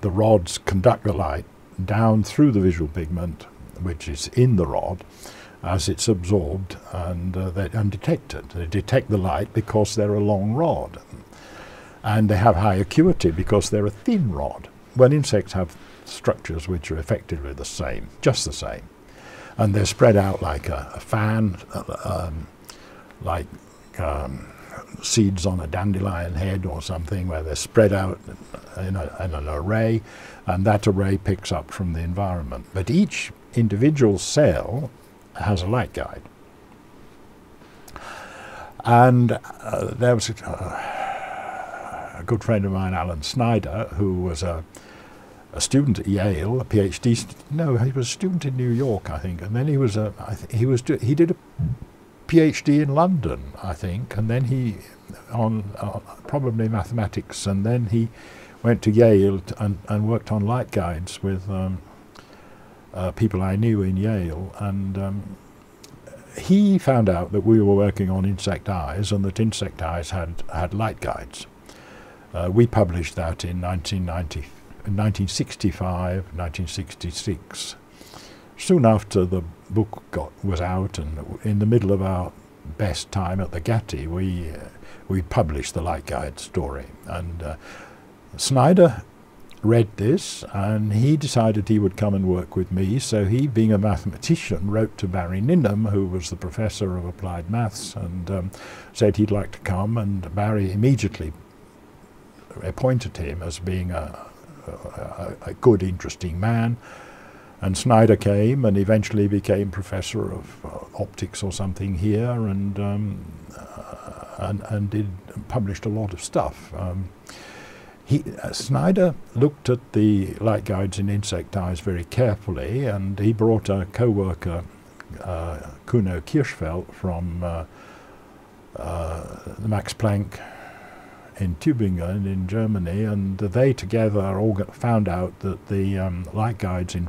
Speaker 2: The rods conduct the light down through the visual pigment, which is in the rod, as it's absorbed and detected. They detect the light because they're a long rod, and they have high acuity because they're a thin rod. Well, insects have structures which are effectively the same, just the same, and they're spread out like a fan, like seeds on a dandelion head or something, where they're spread out in an array, and that array picks up from the environment. But each individual cell has a light guide. And there was a good friend of mine, Alan Snyder, who was a student at Yale, a PhD. No, he was a student in New York, I think, and then he did a PhD in London, I think, and then he on probably mathematics, and then he went to Yale and worked on light guides with people I knew in Yale, and he found out that we were working on insect eyes, and that insect eyes had light guides. We published that in 1965, 1966. Soon after the book was out, and in the middle of our best time at the Getty, we published the light guide story. And Snyder read this, and he decided he would come and work with me. So he, being a mathematician, wrote to Barry Ninham, who was the professor of applied maths, and said he'd like to come. And Barry immediately appointed him as being a good, interesting man. And Snyder came and eventually became professor of optics or something here, and published a lot of stuff. Snyder looked at the light guides in insect eyes very carefully, and he brought a co-worker, Kuno Kirschfeld, from the Max Planck in Tübingen in Germany, and they together found out that the light guides in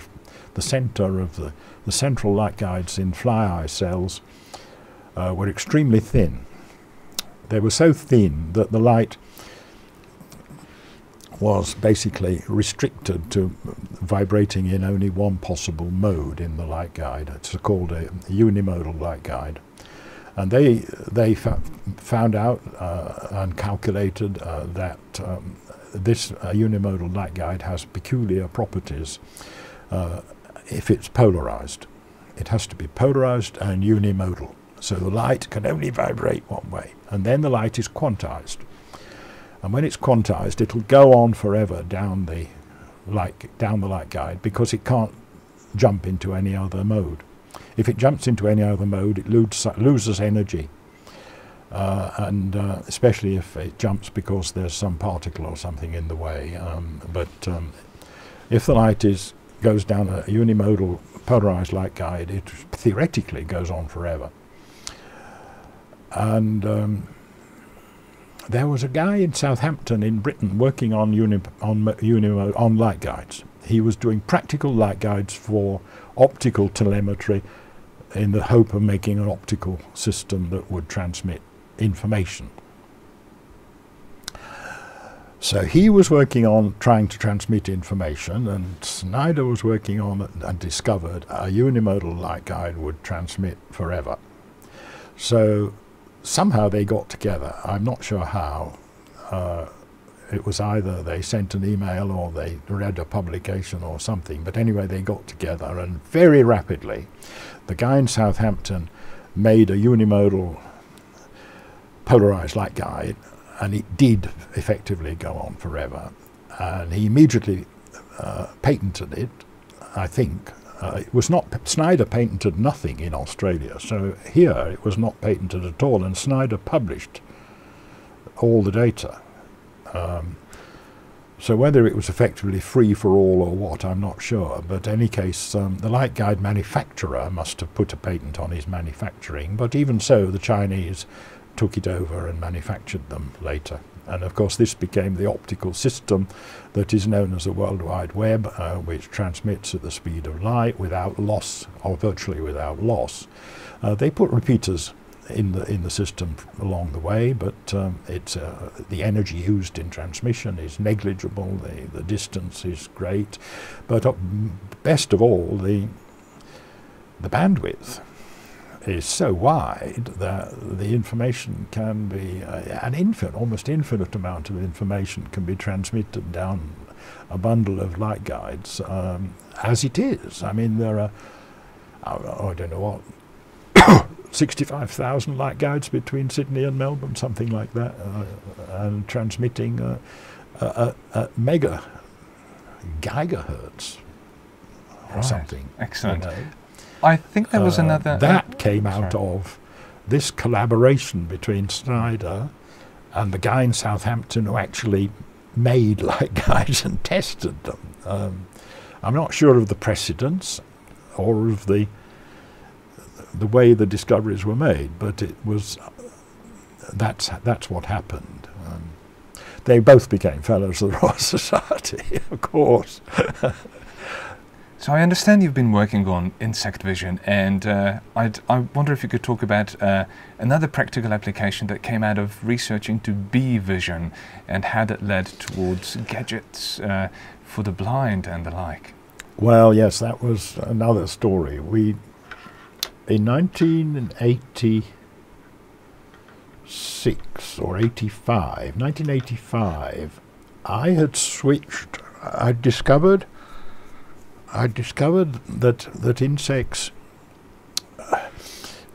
Speaker 2: the center of the central light guides in fly eye cells were extremely thin. They were so thin that the light was basically restricted to vibrating in only one possible mode in the light guide. It's called a unimodal light guide. And they found out and calculated that this unimodal light guide has peculiar properties if it's polarized. It has to be polarized and unimodal. So the light can only vibrate one way. And then the light is quantized. And when it's quantized, it'll go on forever down the light guide, because it can't jump into any other mode. If it jumps into any other mode, it loses energy, and especially if it jumps because there's some particle or something in the way. If the light goes down a unimodal polarized light guide, it theoretically goes on forever. And there was a guy in Southampton in Britain working on light guides. He was doing practical light guides for optical telemetry in the hope of making an optical system that would transmit information. So he was working on trying to transmit information, and Snyder was working on and discovered a unimodal light guide would transmit forever. So somehow they got together. I'm not sure how. It was either they sent an email or they read a publication or something, but anyway they got together, and very rapidly the guy in Southampton made a unimodal polarized light guide, and it did effectively go on forever. And he immediately patented it, I think. It was not, Snyder patented nothing in Australia, so here it was not patented at all, and Snyder published all the data. So whether it was effectively free for all or what, I'm not sure, but in any case, the light guide manufacturer must have put a patent on his manufacturing, but even so, the Chinese took it over and manufactured them later. And of course this became the optical system that is known as the World Wide Web, which transmits at the speed of light without loss, or virtually without loss. They put repeaters in the system along the way, but it's the energy used in transmission is negligible, the distance is great, but best of all, the bandwidth is so wide that the information can be almost infinite amount of information can be transmitted down a bundle of light guides as it is. I mean, there are, I don't know what, 65,000 light guides between Sydney and Melbourne, something like that, and transmitting mega gigahertz or something.
Speaker 1: Excellent.
Speaker 2: You know.
Speaker 1: I think there was another...
Speaker 2: That came out of this collaboration between Snyder and the guy in Southampton who actually made light guides and tested them. I'm not sure of the precedence or of the way the discoveries were made, but it was that's what happened. They both became Fellows of the Royal Society, of course.
Speaker 1: So I understand you've been working on insect vision, and I wonder if you could talk about another practical application that came out of research into bee vision and how that led towards gadgets for the blind and the like.
Speaker 2: Well, yes, that was another story. In 1986 or 1985, I had switched. I discovered that insects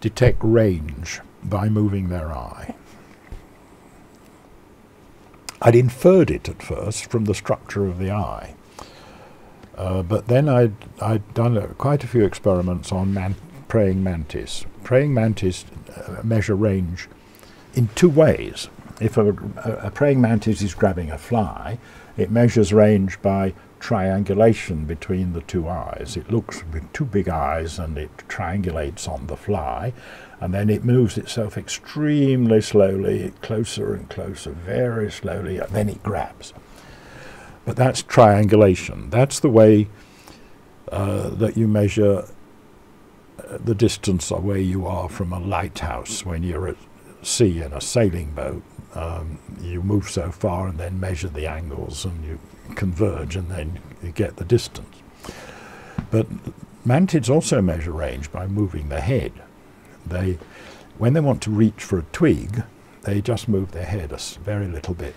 Speaker 2: detect range by moving their eye. I'd inferred it at first from the structure of the eye, but then I'd done quite a few experiments on praying mantis. Praying mantis measure range in two ways. If a praying mantis is grabbing a fly, it measures range by triangulation between the two eyes. It looks with two big eyes and it triangulates on the fly, and then it moves itself extremely slowly, closer and closer, very slowly, and then it grabs. But that's triangulation. That's the way that you measure the distance away you are from a lighthouse when you're at sea in a sailing boat. You move so far and then measure the angles and you converge and then you get the distance. But mantids also measure range by moving their head. When they want to reach for a twig, they just move their head a very little bit.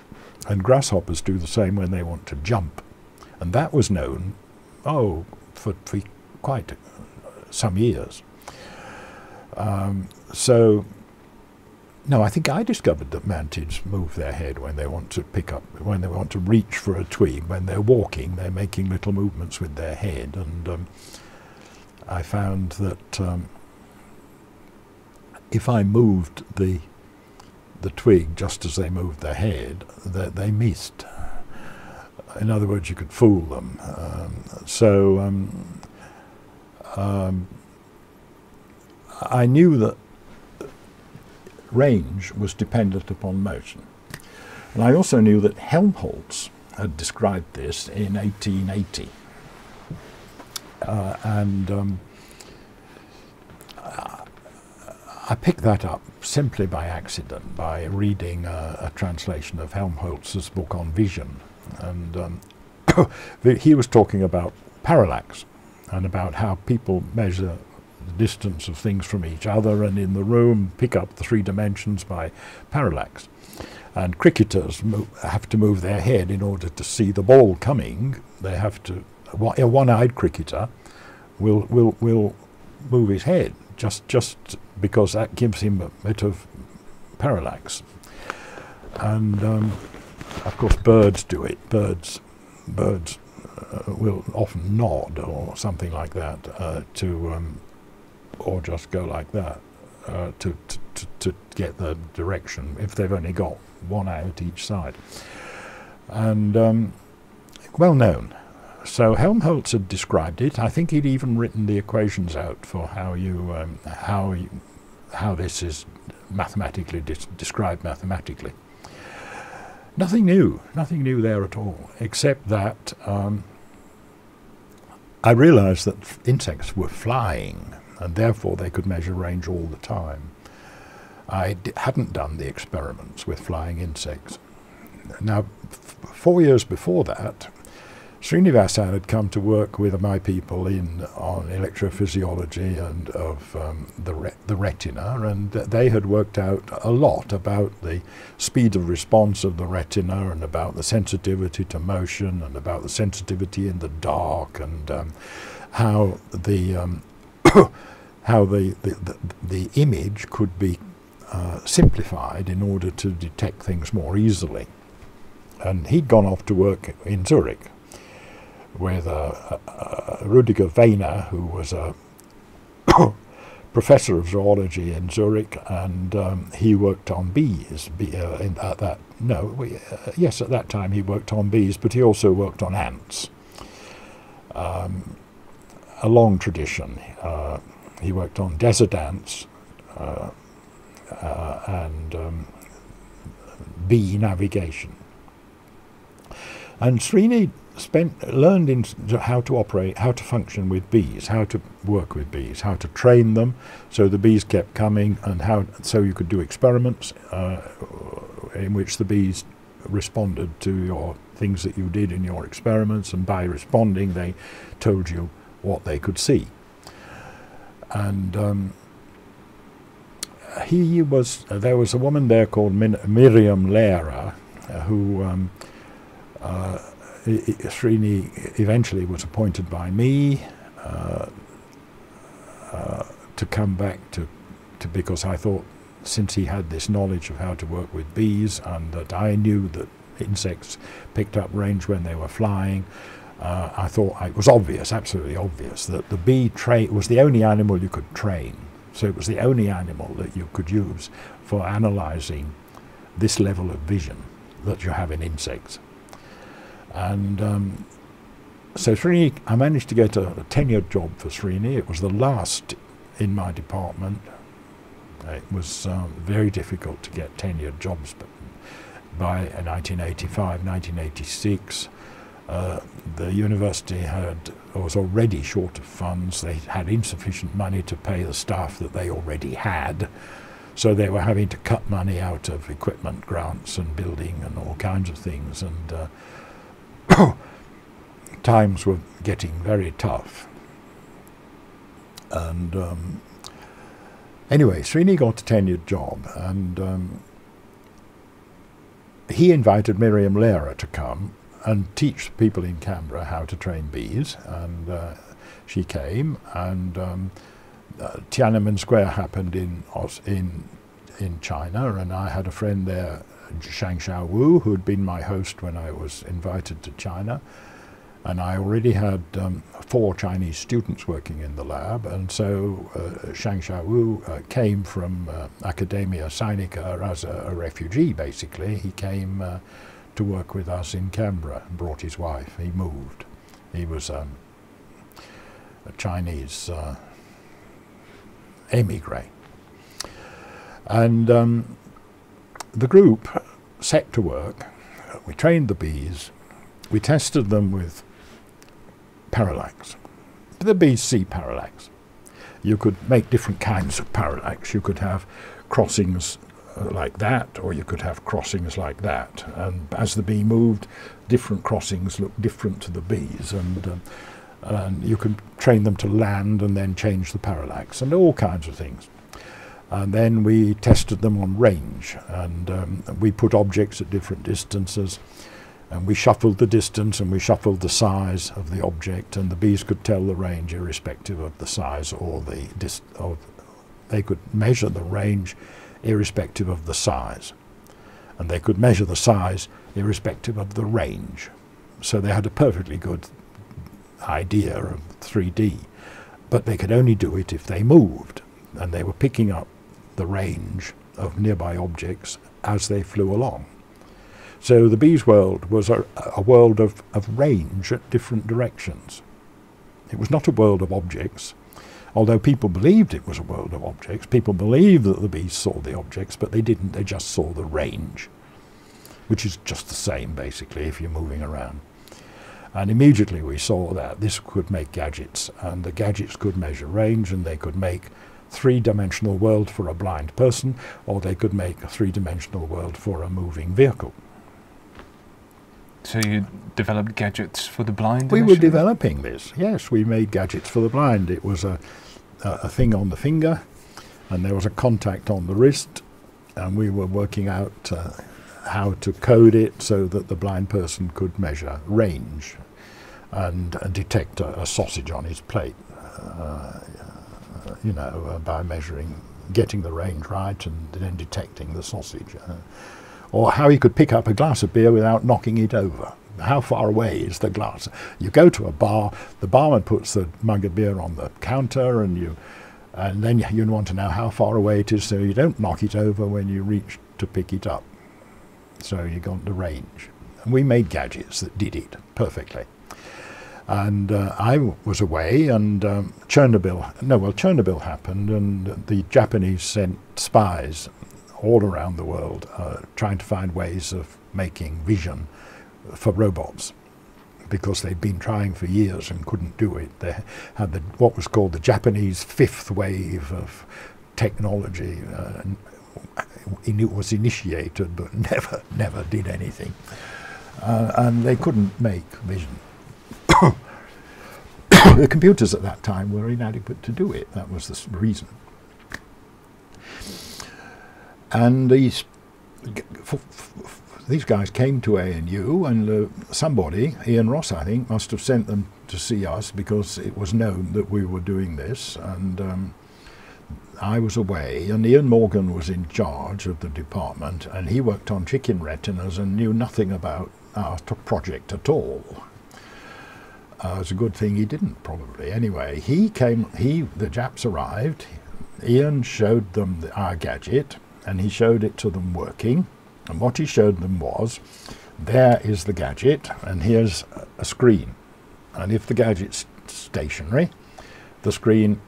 Speaker 2: And grasshoppers do the same when they want to jump. And that was known, for quite some years. No, I think I discovered that mantids move their head when they want to when they want to reach for a twig. When they're walking, they're making little movements with their head, and I found that if I moved the twig just as they moved their head, that they missed. In other words, you could fool them. I knew that range was dependent upon motion. And I also knew that Helmholtz had described this in 1880. I picked that up simply by accident, by reading a translation of Helmholtz's book on vision. And he was talking about parallax and about how people measure the distance of things from each other and in the room pick up the 3 dimensions by parallax. And cricketers have to move their head in order to see the ball coming. They have to. A one-eyed cricketer will move his head, just because that gives him a bit of parallax. And of course birds do it. Birds will often nod or something like that or just go like that to get the direction if they've only got one eye at each side. And well known. So Helmholtz had described it. I think he'd even written the equations out for how this is mathematically described mathematically. Nothing new there at all, except that I realized that insects were flying, and therefore they could measure range all the time. I hadn't done the experiments with flying insects. Now, 4 years before that, Srinivasan had come to work with my people on electrophysiology and of the retina, and they had worked out a lot about the speed of response of the retina and about the sensitivity to motion and about the sensitivity in the dark, and how the the image could be simplified in order to detect things more easily. And he'd gone off to work in Zurich with Rüdiger Wehner, who was a professor of zoology in Zurich, and he worked on bees. At that time he worked on bees, but he also worked on ants. A long tradition. He worked on desert ants and bee navigation. And Srini learned how to operate, how to function with bees, how to work with bees, how to train them so the bees kept coming, and so you could do experiments in which the bees responded to your things that you did in your experiments, and by responding they told you what they could see. And there was a woman there called Miriam Lehrer who Srini eventually was appointed by me to come back because I thought, since he had this knowledge of how to work with bees, and that I knew that insects picked up range when they were flying, I thought it was obvious, absolutely obvious, that the bee was the only animal you could train. So it was the only animal that you could use for analysing this level of vision that you have in insects. And so Srini, I managed to get a tenured job for Srini. It was the last in my department. It was very difficult to get tenured jobs, but by 1985, 1986, the university was already short of funds. They had insufficient money to pay the staff that they already had, so they were having to cut money out of equipment grants and building and all kinds of things, and times were getting very tough. And anyway, Srini got a tenured job, and he invited Miriam Lehrer to come and teach people in Canberra how to train bees, and she came, and Tiananmen Square happened in China, and I had a friend there, Zhang Xiaowu, who had been my host when I was invited to China, and I already had 4 Chinese students working in the lab, and so Zhang Xiaowu came from Academia Sinica as a refugee, basically. He came to work with us in Canberra and brought his wife. He moved. He was a Chinese emigre. And the group set to work. We trained the bees. We tested them with parallax. The bees see parallax. You could make different kinds of parallax. You could have crossings like that, or you could have crossings like that. And as the bee moved, different crossings looked different to the bees. And you could train them to land and then change the parallax and all kinds of things. And then we tested them on range, and we put objects at different distances, And we shuffled the distance and we shuffled the size of the object, and the bees could tell the range irrespective of the size or they could measure the range irrespective of the size. And they could measure the size irrespective of the range. So they had a perfectly good idea of 3D, but they could only do it if they moved, and they were picking up the range of nearby objects as they flew along. So the bees' world was a world of range at different directions. It was not a world of objects, although people believed it was a world of objects. People believed that the bees saw the objects, but they didn't. They just saw the range, which is just the same, basically, if you're moving around. And immediately we saw that this could make gadgets, and the gadgets could measure range, and they could make three-dimensional world for a blind person, or they could make a three-dimensional world for a moving vehicle.
Speaker 1: So you developed gadgets for the blind?
Speaker 2: We were developing this, yes. We made gadgets for the blind. It was a thing on the finger, and there was a contact on the wrist, and we were working out how to code it so that the blind person could measure range and detect a sausage on his plate, you know, by measuring, getting the range right and then detecting the sausage. Or how he could pick up a glass of beer without knocking it over. How far away is the glass? You go to a bar, the barman puts the mug of beer on the counter, and then you want to know how far away it is so you don't knock it over when you reach to pick it up. So you got the range. And we made gadgets that did it perfectly. And I was away, and Chernobyl happened, and the Japanese sent spies all around the world trying to find ways of making vision for robots, because they'd been trying for years and couldn't do it. They had what was called the Japanese fifth wave of technology. It was initiated but never did anything, and they couldn't make vision. The computers at that time were inadequate to do it. That was the reason. And these guys came to ANU, and somebody, Ian Ross I think, must have sent them to see us, because it was known that we were doing this, and I was away, and Ian Morgan was in charge of the department, and he worked on chicken retinas and knew nothing about our project at all. It's a good thing he didn't, probably. Anyway, the Japs arrived, Ian showed them our gadget, and he showed it to them working, and what he showed them was, there is the gadget, and here's a screen, and if the gadget's stationary, the screen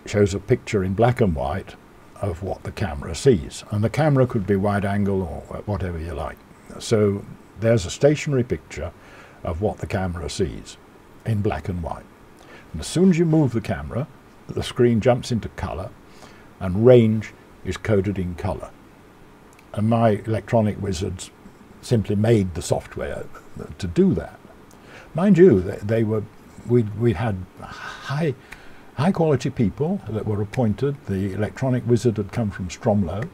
Speaker 2: shows a picture in black and white of what the camera sees, and the camera could be wide angle or whatever you like. So there's a stationary picture of what the camera sees in black and white, and as soon as you move the camera, the screen jumps into colour, and range is coded in colour. And my electronic wizards simply made the software to do that. Mind you, we had high quality people that were appointed. The electronic wizard had come from Stromlo,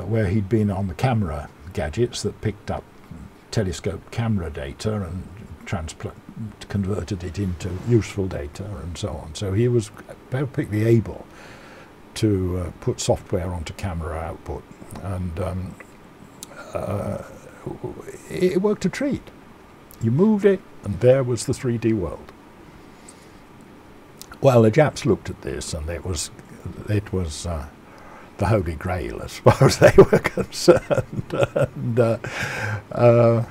Speaker 2: where he'd been on the camera gadgets that picked up telescope camera data and converted it into useful data and so on. So he was perfectly able to put software onto camera output, and it worked a treat. You moved it, and there was the 3D world. Well, the Japs looked at this, and it was the Holy Grail as far as they were concerned. And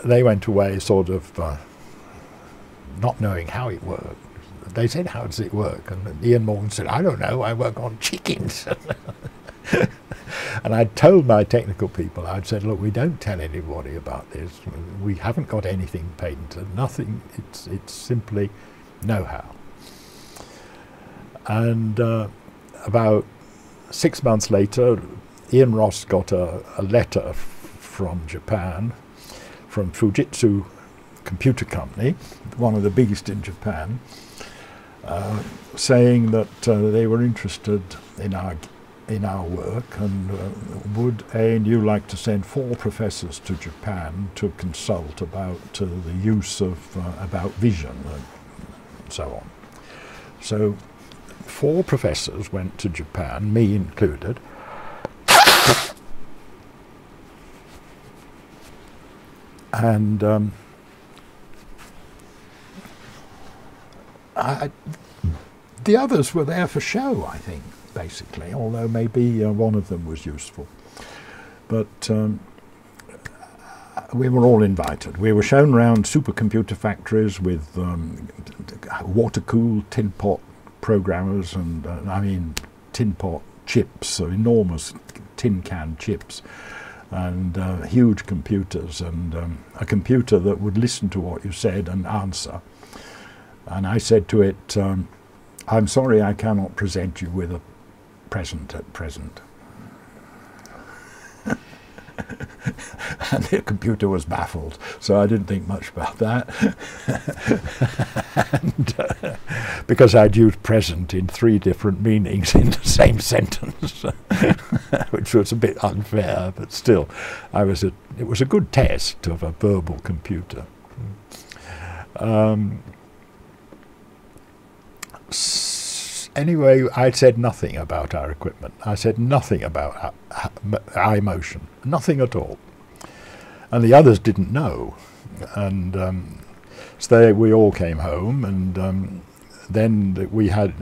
Speaker 2: they went away sort of not knowing how it worked. They said, how does it work? And Ian Morgan said, I don't know, I work on chickens. And I'd told my technical people, I'd said, look, we don't tell anybody about this. We haven't got anything patented, nothing. It's simply know-how. And about 6 months later, Ian Ross got a letter from Japan, from Fujitsu Computer Company, one of the biggest in Japan, saying that they were interested in our in our work, and would you like to send 4 professors to Japan to consult about the use of about vision and so on. So 4 professors went to Japan, me included. And the others were there for show, I think, basically, although maybe one of them was useful. But we were all invited. We were shown around supercomputer factories with water-cooled tin pot programmers and, I mean, tin pot chips, so enormous tin can chips, and huge computers, and a computer that would listen to what you said and answer. And I said to it, I'm sorry I cannot present you with a present at present. And the computer was baffled, so I didn't think much about that. And, because I'd used present in 3 different meanings in the same sentence, which was a bit unfair, but still, it was a good test of a verbal computer. Anyway, I said nothing about our equipment. I said nothing about eye motion, nothing at all. And the others didn't know. And so we all came home, and then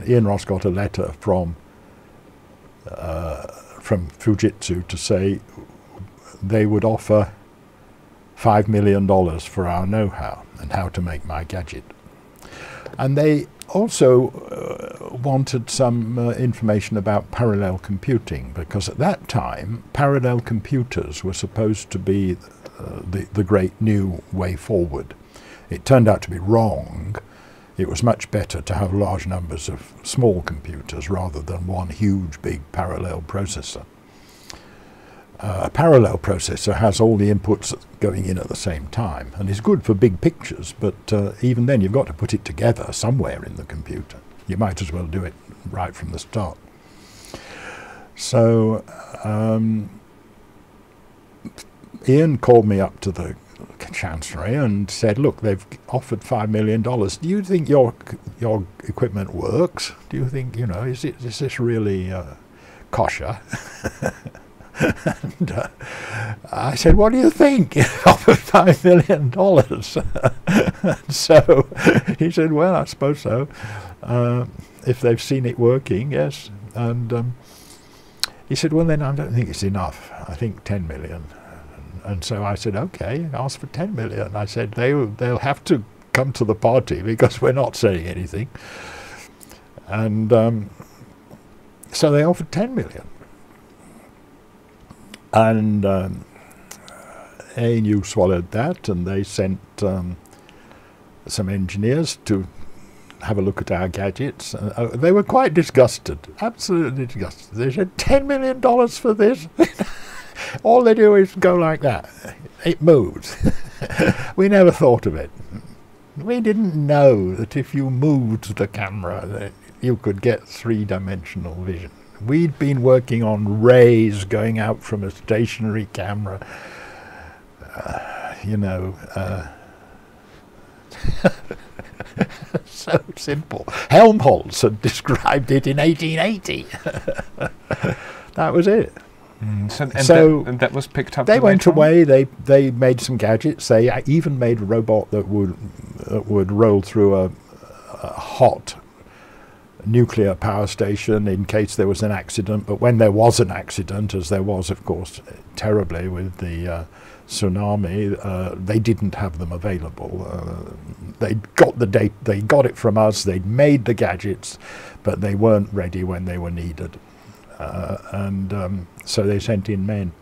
Speaker 2: Ian Ross got a letter from Fujitsu to say they would offer $5 million for our know-how and how to make my gadget. And they also wanted some information about parallel computing, because at that time parallel computers were supposed to be the great new way forward. It turned out to be wrong. It was much better to have large numbers of small computers rather than one huge big parallel processor. A parallel processor has all the inputs going in at the same time and is good for big pictures, but even then you've got to put it together somewhere in the computer. You might as well do it right from the start. So Ian called me up to the Chancery and said, look, they've offered $5 million. Do you think your equipment works? Do you think, you know, is this really kosher? And I said, what do you think? Offered $5 million. So he said, well, I suppose so. If they've seen it working, yes. And he said, well, then I don't think it's enough. I think 10 million. And so I said, okay, ask for 10 million. I said, they'll have to come to the party because we're not saying anything. And so they offered 10 million. And ANU swallowed that, and they sent some engineers to have a look at our gadgets. They were quite disgusted, absolutely disgusted. They said, $10 million for this? All they do is go like that. It moves. We never thought of it. We didn't know that if you moved the camera, that you could get 3-dimensional vision. We'd been working on rays going out from a stationary camera, you know, so simple. Helmholtz had described it in 1880. That was it.
Speaker 1: So that was picked up.
Speaker 2: They went away. They made some gadgets. They even made a robot that would roll through a hot nuclear power station in case there was an accident. But when there was an accident, as there was, of course, terribly with the tsunami, they didn't have them available. They got the date. They got it from us. They'd made the gadgets, but they weren't ready when they were needed. So they sent in men.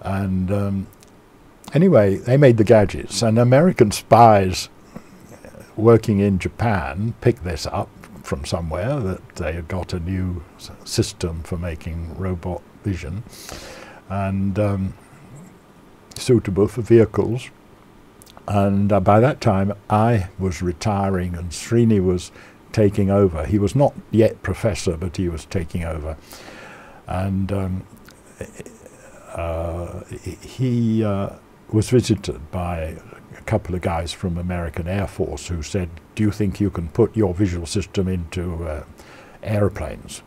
Speaker 2: And anyway, they made the gadgets, and American spies working in Japan picked this up from somewhere, that they had got a new system for making robot vision and suitable for vehicles. And by that time I was retiring and Srini was taking over. He was not yet professor, but he was taking over. And he was visited by a couple of guys from American Air Force who said, do you think you can put your visual system into airplanes?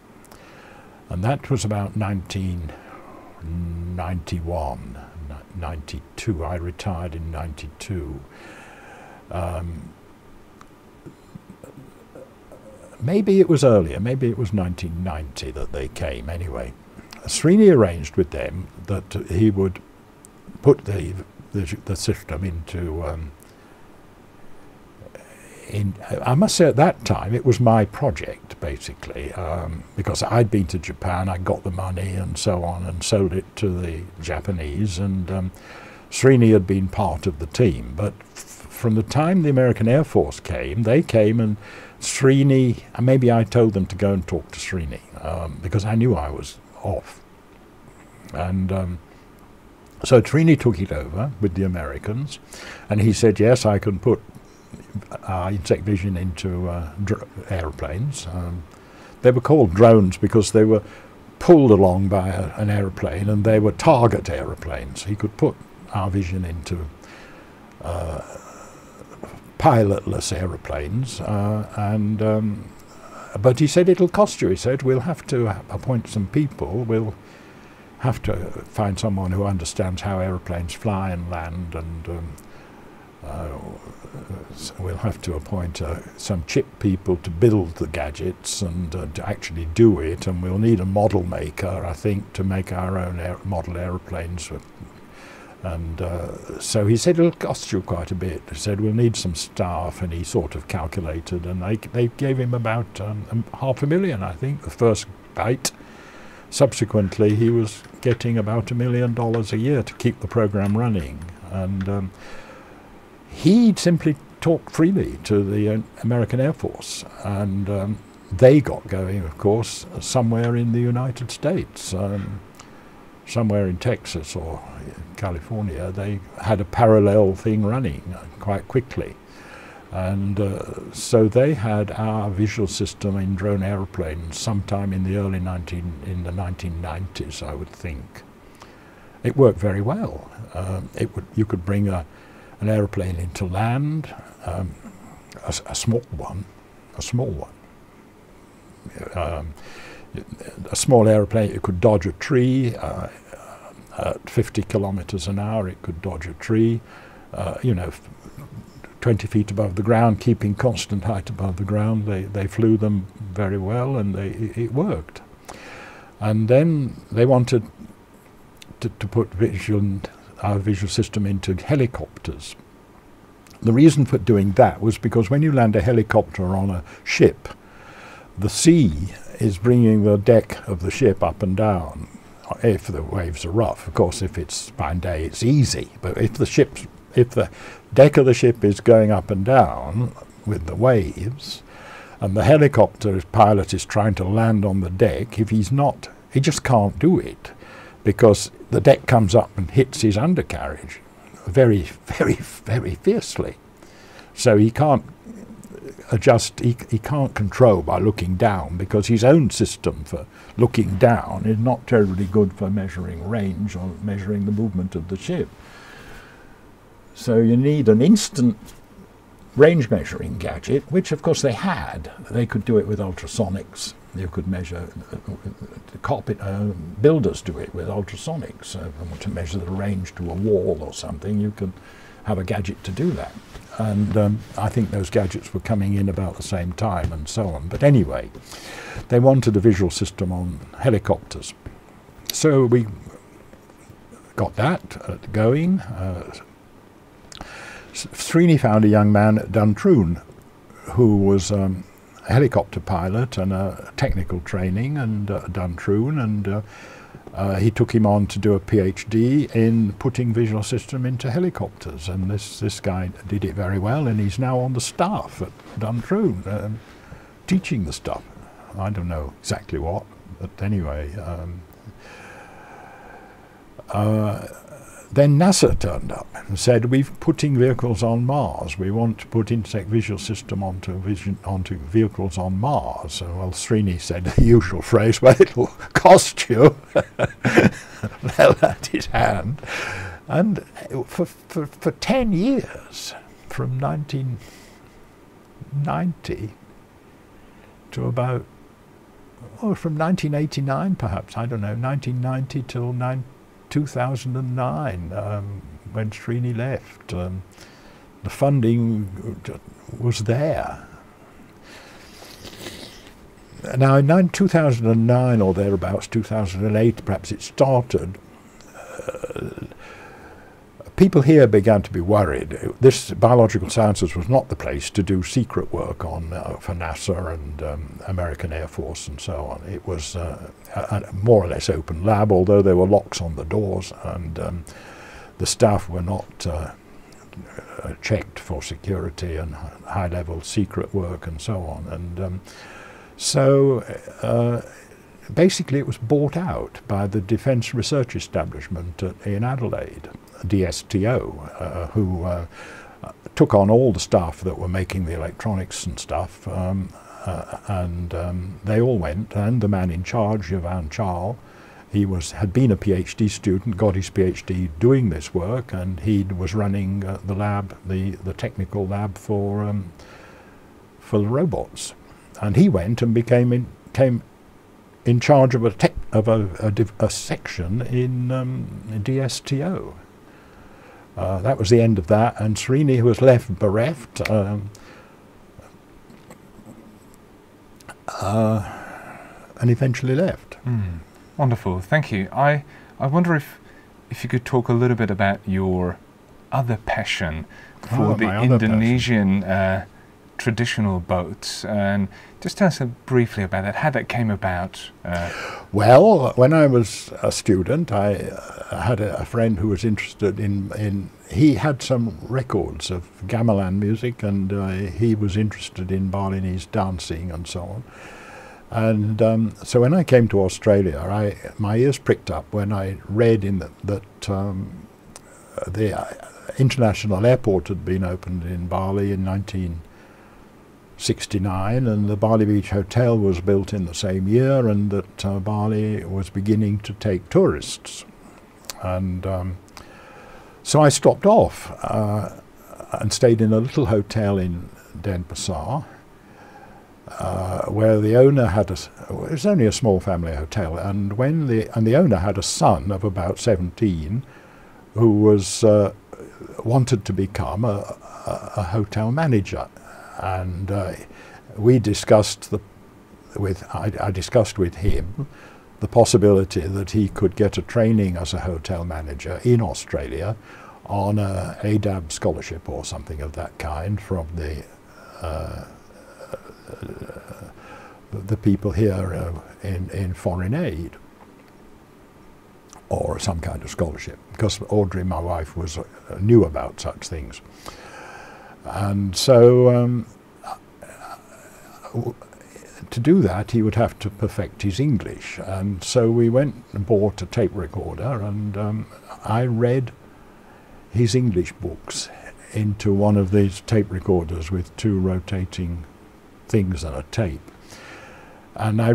Speaker 2: And that was about 1991, 92. I retired in 92. Maybe it was earlier, maybe it was 1990 that they came anyway. Srini arranged with them that he would put the system into, I must say at that time it was my project basically, because I'd been to Japan, I got the money and so on and sold it to the Japanese, and Srini had been part of the team. But from the time the American Air Force came, they came and Srini, maybe I told them to go and talk to Srini, because I knew I was off. And so Srini took it over with the Americans, and he said, yes, I can put insect vision into airplanes. They were called drones because they were pulled along by an airplane, and they were target airplanes. He could put our vision into pilotless aeroplanes, but he said it'll cost you. He said we'll have to appoint some people, we'll have to find someone who understands how aeroplanes fly and land, and so we'll have to appoint some chip people to build the gadgets and to actually do it, and we'll need a model maker, I think, to make our own model aeroplanes. And so he said it'll cost you quite a bit. He said we'll need some staff, and he sort of calculated, and they gave him about $500,000, I think, the first bite. Subsequently he was getting about $1 million a year to keep the program running, and he simply talked freely to the American Air Force, and they got going, of course, somewhere in the United States. Somewhere in Texas or California, they had a parallel thing running quite quickly, and so they had our visual system in drone aeroplanes sometime in the early 1990s, I would think. It worked very well. You could bring an aeroplane into land, a small one. A small aeroplane, it could dodge a tree. At 50 kilometers an hour, it could dodge a tree, 20 feet above the ground, keeping constant height above the ground. They flew them very well, and it worked. And then they wanted to put our visual system into helicopters. The reason for doing that was because when you land a helicopter on a ship, the sea is bringing the deck of the ship up and down if the waves are rough. Of course, if it's fine day, it's easy. But if the deck of the ship is going up and down with the waves, and the helicopter pilot is trying to land on the deck, if he's not, he just can't do it, because the deck comes up and hits his undercarriage very, very, very fiercely. So he can't adjust, he can't control by looking down, because his own system for looking down is not terribly good for measuring range or measuring the movement of the ship. So you need an instant range measuring gadget, which of course they had. They could do it with ultrasonics. You could measure, builders do it with ultrasonics. So if you want to measure the range to a wall or something, you can have a gadget to do that. And I think those gadgets were coming in about the same time and so on. But anyway, they wanted a visual system on helicopters. So we got that going. Srini found a young man at Duntroon who was a helicopter pilot and a technical training and Duntroon, and he took him on to do a PhD in putting visual system into helicopters, and this guy did it very well, and he's now on the staff at Duntroon teaching the stuff. I don't know exactly what, but anyway. then NASA turned up and said, we're putting vehicles on Mars. We want to put Intersect Visual System onto vehicles on Mars. And well, Srini said the usual phrase, well, it'll cost you. Held out his hand. And for 10 years, from 1990 to about, from 1989 perhaps, I don't know, 1990 till 2009, when Srini left. The funding was there. Now in 2009 or thereabouts, 2008 perhaps it started, people here began to be worried. This biological sciences was not the place to do secret work on for NASA and American Air Force and so on. It was a more or less open lab, although there were locks on the doors, and the staff were not checked for security and high-level secret work and so on. And so basically it was bought out by the Defence Research Establishment in Adelaide, DSTO, who took on all the staff that were making the electronics and stuff, and they all went, and the man in charge, Jovan Charles, he had been a PhD student, got his PhD doing this work, and he was running the lab, the technical lab for the robots. And he went and came in charge of a section in DSTO. That was the end of that, and Srini, who was left bereft, and eventually left.
Speaker 1: Wonderful, thank you. I wonder if you could talk a little bit about your other passion for the Indonesian traditional boats, and just tell us briefly about that, how that came about.
Speaker 2: Well, when I was a student, I had a friend who was interested in he had some records of gamelan music, and he was interested in Balinese dancing and so on. And so when I came to Australia, my ears pricked up when I read that the international airport had been opened in Bali in 1969, and the Bali Beach Hotel was built in the same year, and that Bali was beginning to take tourists. And so I stopped off and stayed in a little hotel in Denpasar, where the owner had it was only a small family hotel, and the owner had a son of about 17 who was wanted to become a hotel manager. And we discussed I discussed with him the possibility that he could get a training as a hotel manager in Australia on a ADAB scholarship or something of that kind from the people here in foreign aid, or some kind of scholarship, because Audrey, my wife, knew about such things. And so to do that he would have to perfect his English, and so we went and bought a tape recorder, and I read his English books into one of these tape recorders with two rotating things and a tape. And I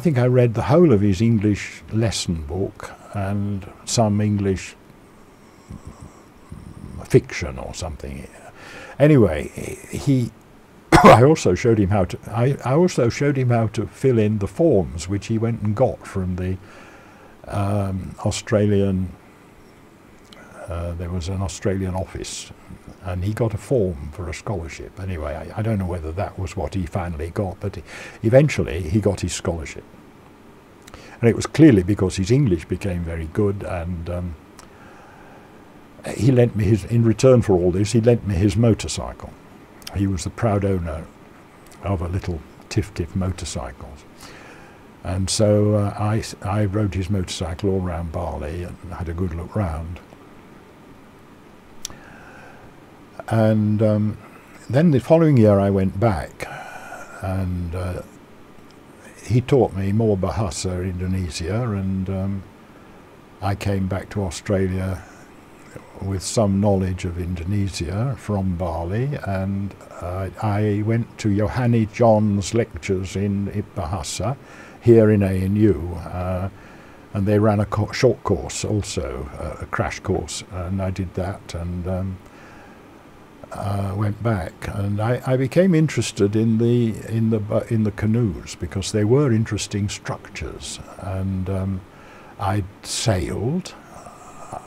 Speaker 2: think I read the whole of his English lesson book and some English fiction or something. Anyway, I also showed him how to. I also showed him how to fill in the forms which he went and got from the Australian. There was an Australian office, and he got a form for a scholarship. Anyway, I don't know whether that was what he finally got, but eventually he got his scholarship. And it was clearly because his English became very good, and he lent me in return for all this, he lent me his motorcycle. He was the proud owner of a little Tif motorcycles. And so I rode his motorcycle all around Bali and had a good look round. And then the following year I went back, and he taught me more Bahasa Indonesia, and I came back to Australia with some knowledge of Indonesia from Bali, and I went to Yohani John's lectures in Bahasa here in ANU, and they ran a short course also, a crash course, and I did that, and went back, and I became interested in the canoes because they were interesting structures, and I'd sailed.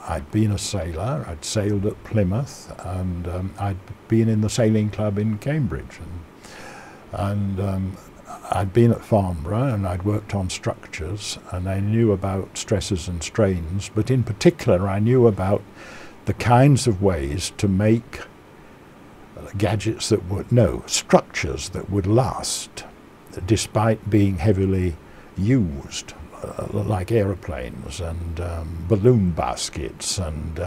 Speaker 2: I'd been a sailor. I'd sailed at Plymouth, and I'd been in the sailing club in Cambridge, and I'd been at Farnborough, and I'd worked on structures, and I knew about stresses and strains, but in particular I knew about the kinds of ways to make gadgets that would, no, structures that would last despite being heavily used, like aeroplanes and balloon baskets and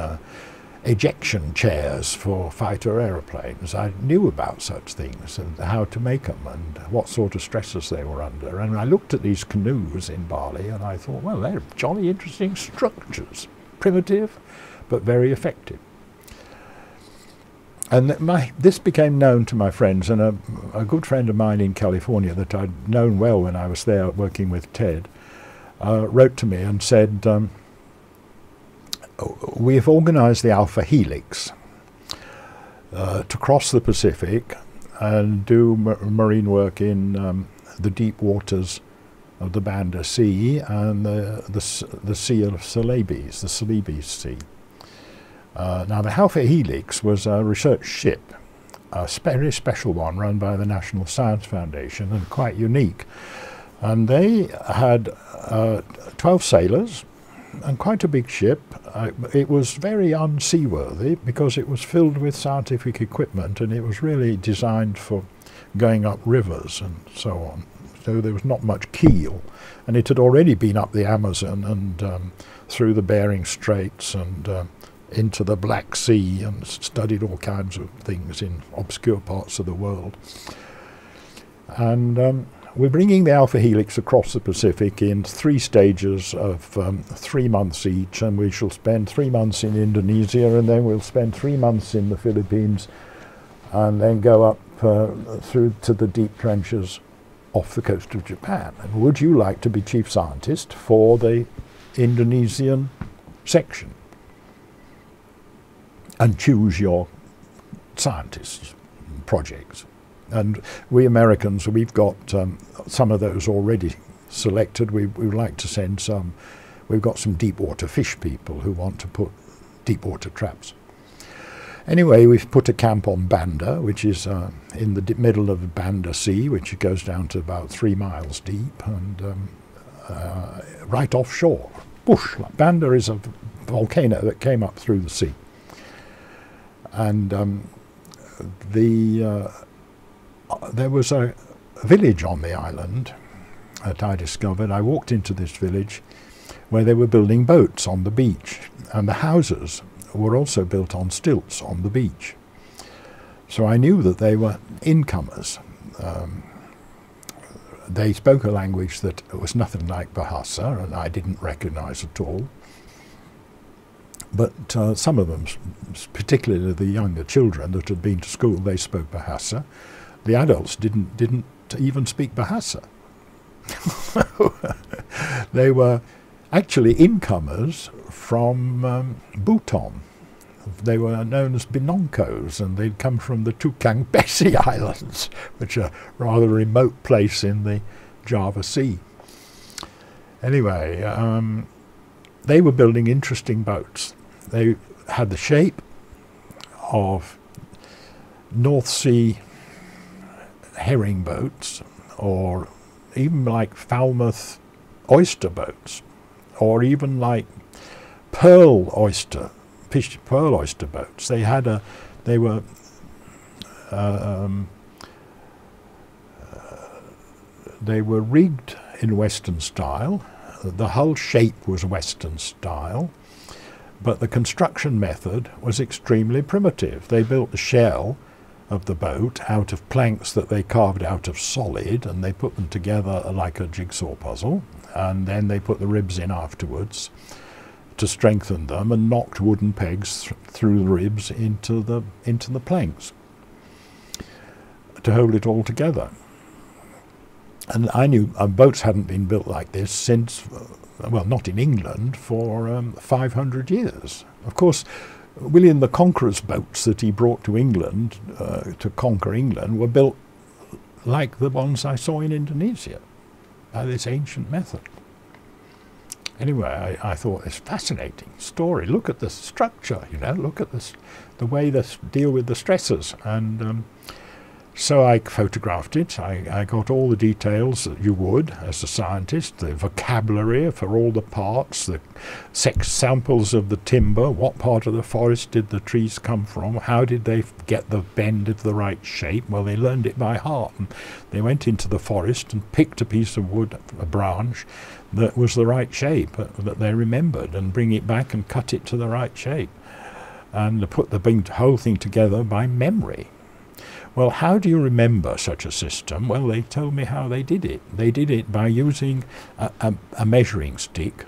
Speaker 2: ejection chairs for fighter aeroplanes. I knew about such things and how to make them and what sort of stresses they were under. And I looked at these canoes in Bali and I thought, well, they're jolly interesting structures, primitive but very effective. And this became known to my friends, and a good friend of mine in California that I'd known well when I was there working with Ted wrote to me and said, we have organised the Alpha Helix to cross the Pacific and do marine work in the deep waters of the Banda Sea and the Sea of Celebes, the Celebes Sea. Now the Alpha Helix was a research ship, a very special one run by the National Science Foundation and quite unique. And they had 12 sailors and quite a big ship. It was very unseaworthy because it was filled with scientific equipment and it was really designed for going up rivers and so on. So there was not much keel, and it had already been up the Amazon and through the Bering Straits and into the Black Sea and studied all kinds of things in obscure parts of the world. And we're bringing the Alpha Helix across the Pacific in 3 stages of 3 months each, and we shall spend 3 months in Indonesia, and then we'll spend 3 months in the Philippines, and then go up through to the deep trenches off the coast of Japan. And would you like to be chief scientist for the Indonesian section and choose your scientists projects? And we Americans, we've got some of those already selected. We would like to send some. We've got some deep water fish people who want to put deep water traps. Anyway, we've put a camp on Banda, which is in the middle of the Banda Sea, which goes down to about 3 miles deep, and right offshore, bush. Banda is a volcano that came up through the sea. And there was a village on the island that I discovered. I walked into this village where they were building boats on the beach, and the houses were also built on stilts on the beach. So I knew that they were incomers. They spoke a language that was nothing like Bahasa, and I didn't recognize at all. But some of them, particularly the younger children that had been to school, they spoke Bahasa. The adults didn't even speak Bahasa. They were actually incomers from Bhutan. They were known as Binoncos, and they'd come from the Tukang Besi Islands, which are a rather remote place in the Java Sea. Anyway, they were building interesting boats. They had the shape of North Sea herring boats, or even like Falmouth oyster boats, or even like pearl oyster boats. They were rigged in Western style. The hull shape was Western style, but the construction method was extremely primitive. They built the shell of the boat out of planks that they carved out of solid, and they put them together like a jigsaw puzzle, and then they put the ribs in afterwards to strengthen them and knocked wooden pegs through the ribs into the planks to hold it all together. And I knew boats hadn't been built like this since, well, not in England, for 500 years. Of course, William the Conqueror's boats that he brought to England to conquer England were built like the ones I saw in Indonesia, by this ancient method. Anyway, I thought this fascinating story. Look at the structure, you know, look at this, the way they deal with the stresses. And so I photographed it. I got all the details that you would as a scientist, the vocabulary for all the parts, the samples of the timber, what part of the forest did the trees come from, how did they get the bend of the right shape. Well, they learned it by heart. And they went into the forest and picked a piece of wood, a branch, that was the right shape, that they remembered, and bring it back and cut it to the right shape. And put the whole thing together by memory. Well, how do you remember such a system? Well, they told me how they did it. They did it by using a measuring stick,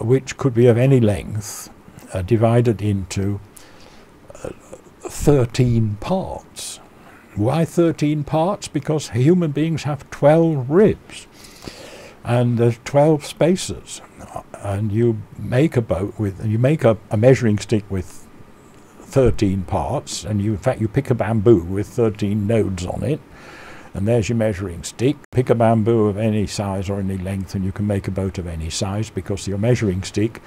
Speaker 2: which could be of any length, divided into 13 parts. Why 13 parts? Because human beings have 12 ribs, and there's 12 spaces. And you make a boat with, you make a measuring stick with 13 parts, and in fact you pick a bamboo with 13 nodes on it, and there's your measuring stick. Pick a bamboo of any size or any length and you can make a boat of any size, because your measuring stick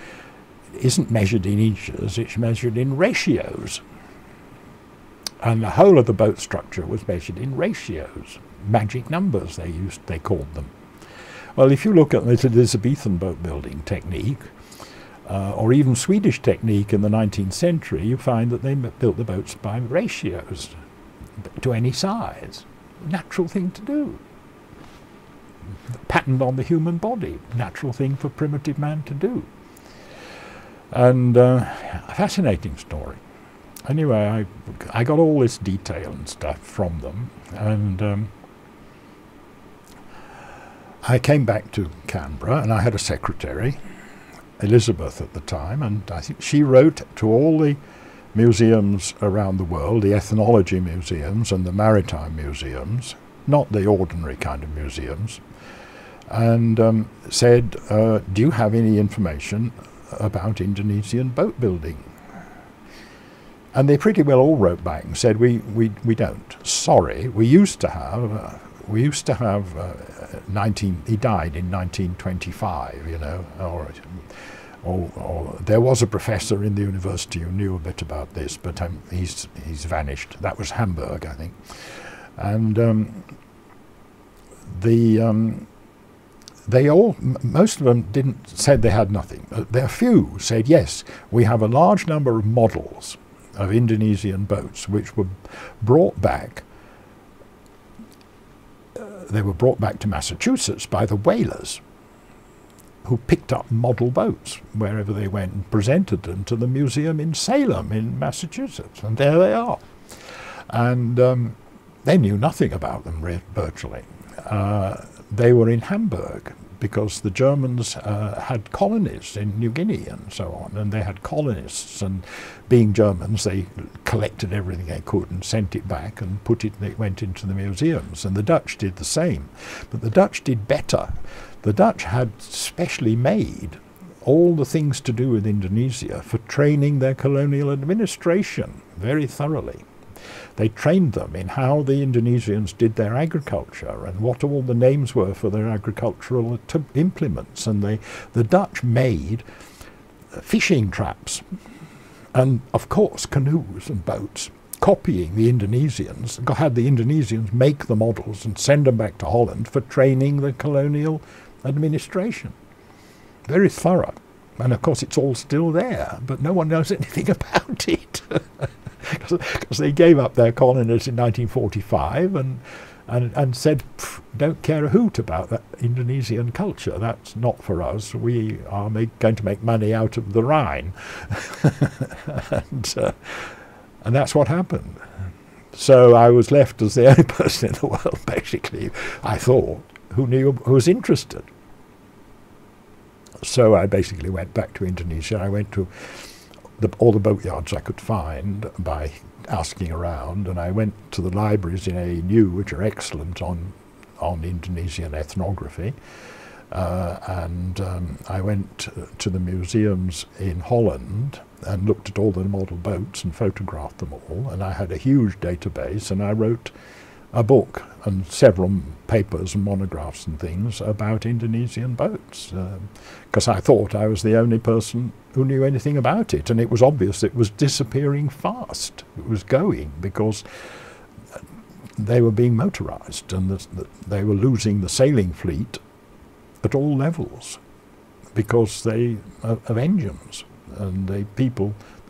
Speaker 2: isn't measured in inches, it's measured in ratios. And the whole of the boat structure was measured in ratios, magic numbers they called them. Well, if you look at the Elizabethan boat building technique, or even Swedish technique in the 19th century, you find that they built the boats by ratios to any size. Natural thing to do. Patterned on the human body. Natural thing for primitive man to do. And a fascinating story. Anyway, I got all this detail and stuff from them, and I came back to Canberra, and I had a secretary, Elizabeth at the time, and I think she wrote to all the museums around the world, the ethnology museums and the maritime museums, not the ordinary kind of museums, and said, do you have any information about Indonesian boat building? And they pretty well all wrote back and said, we don't. Sorry, we used to have he died in 1925, you know, or there was a professor in the university who knew a bit about this, but he's vanished. That was Hamburg, I think. And most of them said they had nothing. There are few said, yes, we have a large number of models of Indonesian boats which were brought back. They were brought back to Massachusetts by the whalers, who picked up model boats wherever they went and presented them to the museum in Salem in Massachusetts, and there they are. And they knew nothing about them virtually. They were in Hamburg because the Germans had colonies in New Guinea and so on, and they had colonists, and being Germans they collected everything they could and sent it back and it went into the museums, and the Dutch did the same. But the Dutch did better. The Dutch had specially made all the things to do with Indonesia for training their colonial administration very thoroughly. They trained them in how the Indonesians did their agriculture and what all the names were for their agricultural implements. And the Dutch made fishing traps and, of course, canoes and boats, copying the Indonesians, had the Indonesians make the models and send them back to Holland for training the colonial administration. Very thorough. And, of course, it's all still there, but no one knows anything about it. Because they gave up their colonies in 1945 and said, don't care a hoot about that Indonesian culture. That's not for us. We are going to make money out of the Rhine. And that's what happened. So I was left as the only person in the world, basically, I thought, who was interested. So I basically went back to Indonesia. I went to all the boatyards I could find by asking around, and I went to the libraries in ANU, which are excellent on Indonesian ethnography, and I went to the museums in Holland and looked at all the model boats and photographed them all, and I had a huge database, and I wrote a book and several papers and monographs and things about Indonesian boats, because I thought I was the only person who knew anything about it, and it was obvious it was disappearing fast. It was going because they were being motorized, and they were losing the sailing fleet at all levels because of engines, and the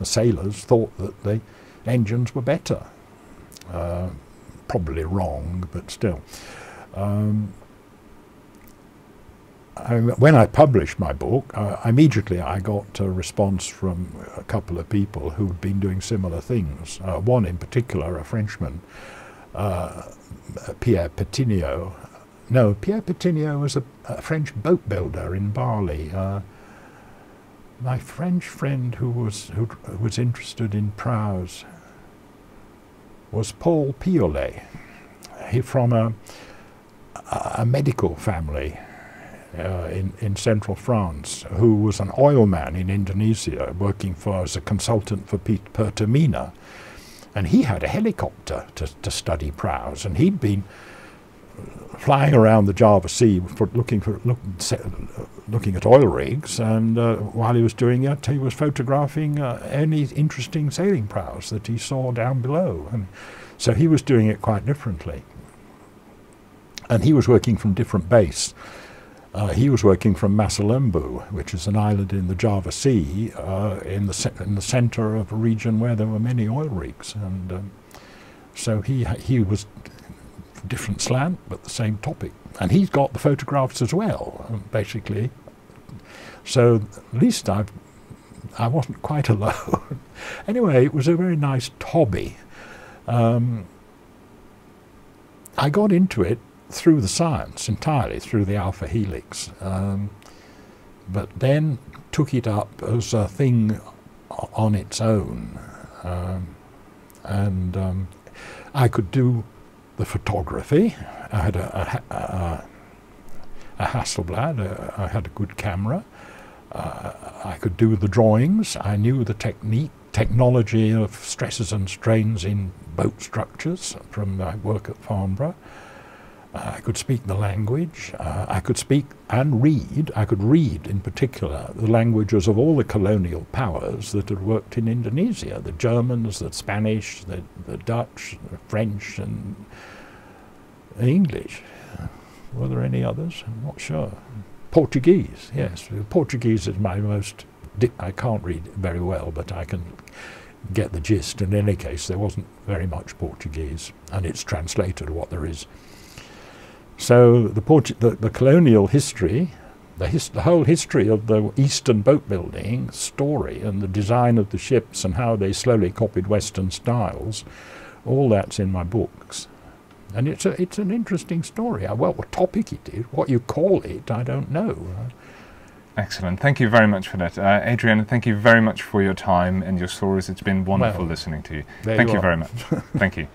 Speaker 2: sailors thought that the engines were better. Probably wrong, but still. When I published my book, immediately I got a response from a couple of people who'd been doing similar things. One in particular, a Frenchman, Pierre Pétignot. No, Pierre Pétignot was a French boat builder in Bali. My French friend who was interested in prows was Paul Piolet. He from a medical family in central France, who was an oilman in Indonesia, working as a consultant for Pertamina, and he had a helicopter to study prows, and he'd been flying around the Java Sea looking at oil rigs, and while he was doing it, he was photographing any interesting sailing prows that he saw down below, and so he was doing it quite differently. And he was working from different base. He was working from Masalembu, which is an island in the Java Sea, in the centre of a region where there were many oil rigs, and so he was different slant, but the same topic. And he's got the photographs as well, basically. So at least I wasn't quite alone. Anyway, it was a very nice hobby. I got into it through the science, entirely through the alpha helix, but then took it up as a thing on its own. And I could do the photography. I had a Hasselblad. I had a good camera. I could do the drawings. I knew the technology of stresses and strains in boat structures from my work at Farnborough. I could speak the language. I could speak and read. I could read, in particular, the languages of all the colonial powers that had worked in Indonesia: the Germans, the Spanish, the Dutch, the French, and English. Were there any others? I'm not sure. Portuguese, yes. Portuguese is my most... I can't read very well, but I can get the gist. In any case, there wasn't very much Portuguese, and it's translated what there is. So the colonial history, the whole history of the Eastern boat building story and the design of the ships and how they slowly copied Western styles, all that's in my books. And it's an interesting story. Well, what topic it is, what you call it, I don't know.
Speaker 1: Excellent. Thank you very much for that. Adrian, thank you very much for your time and your stories. It's been wonderful listening to you. Thank you very much. Thank you.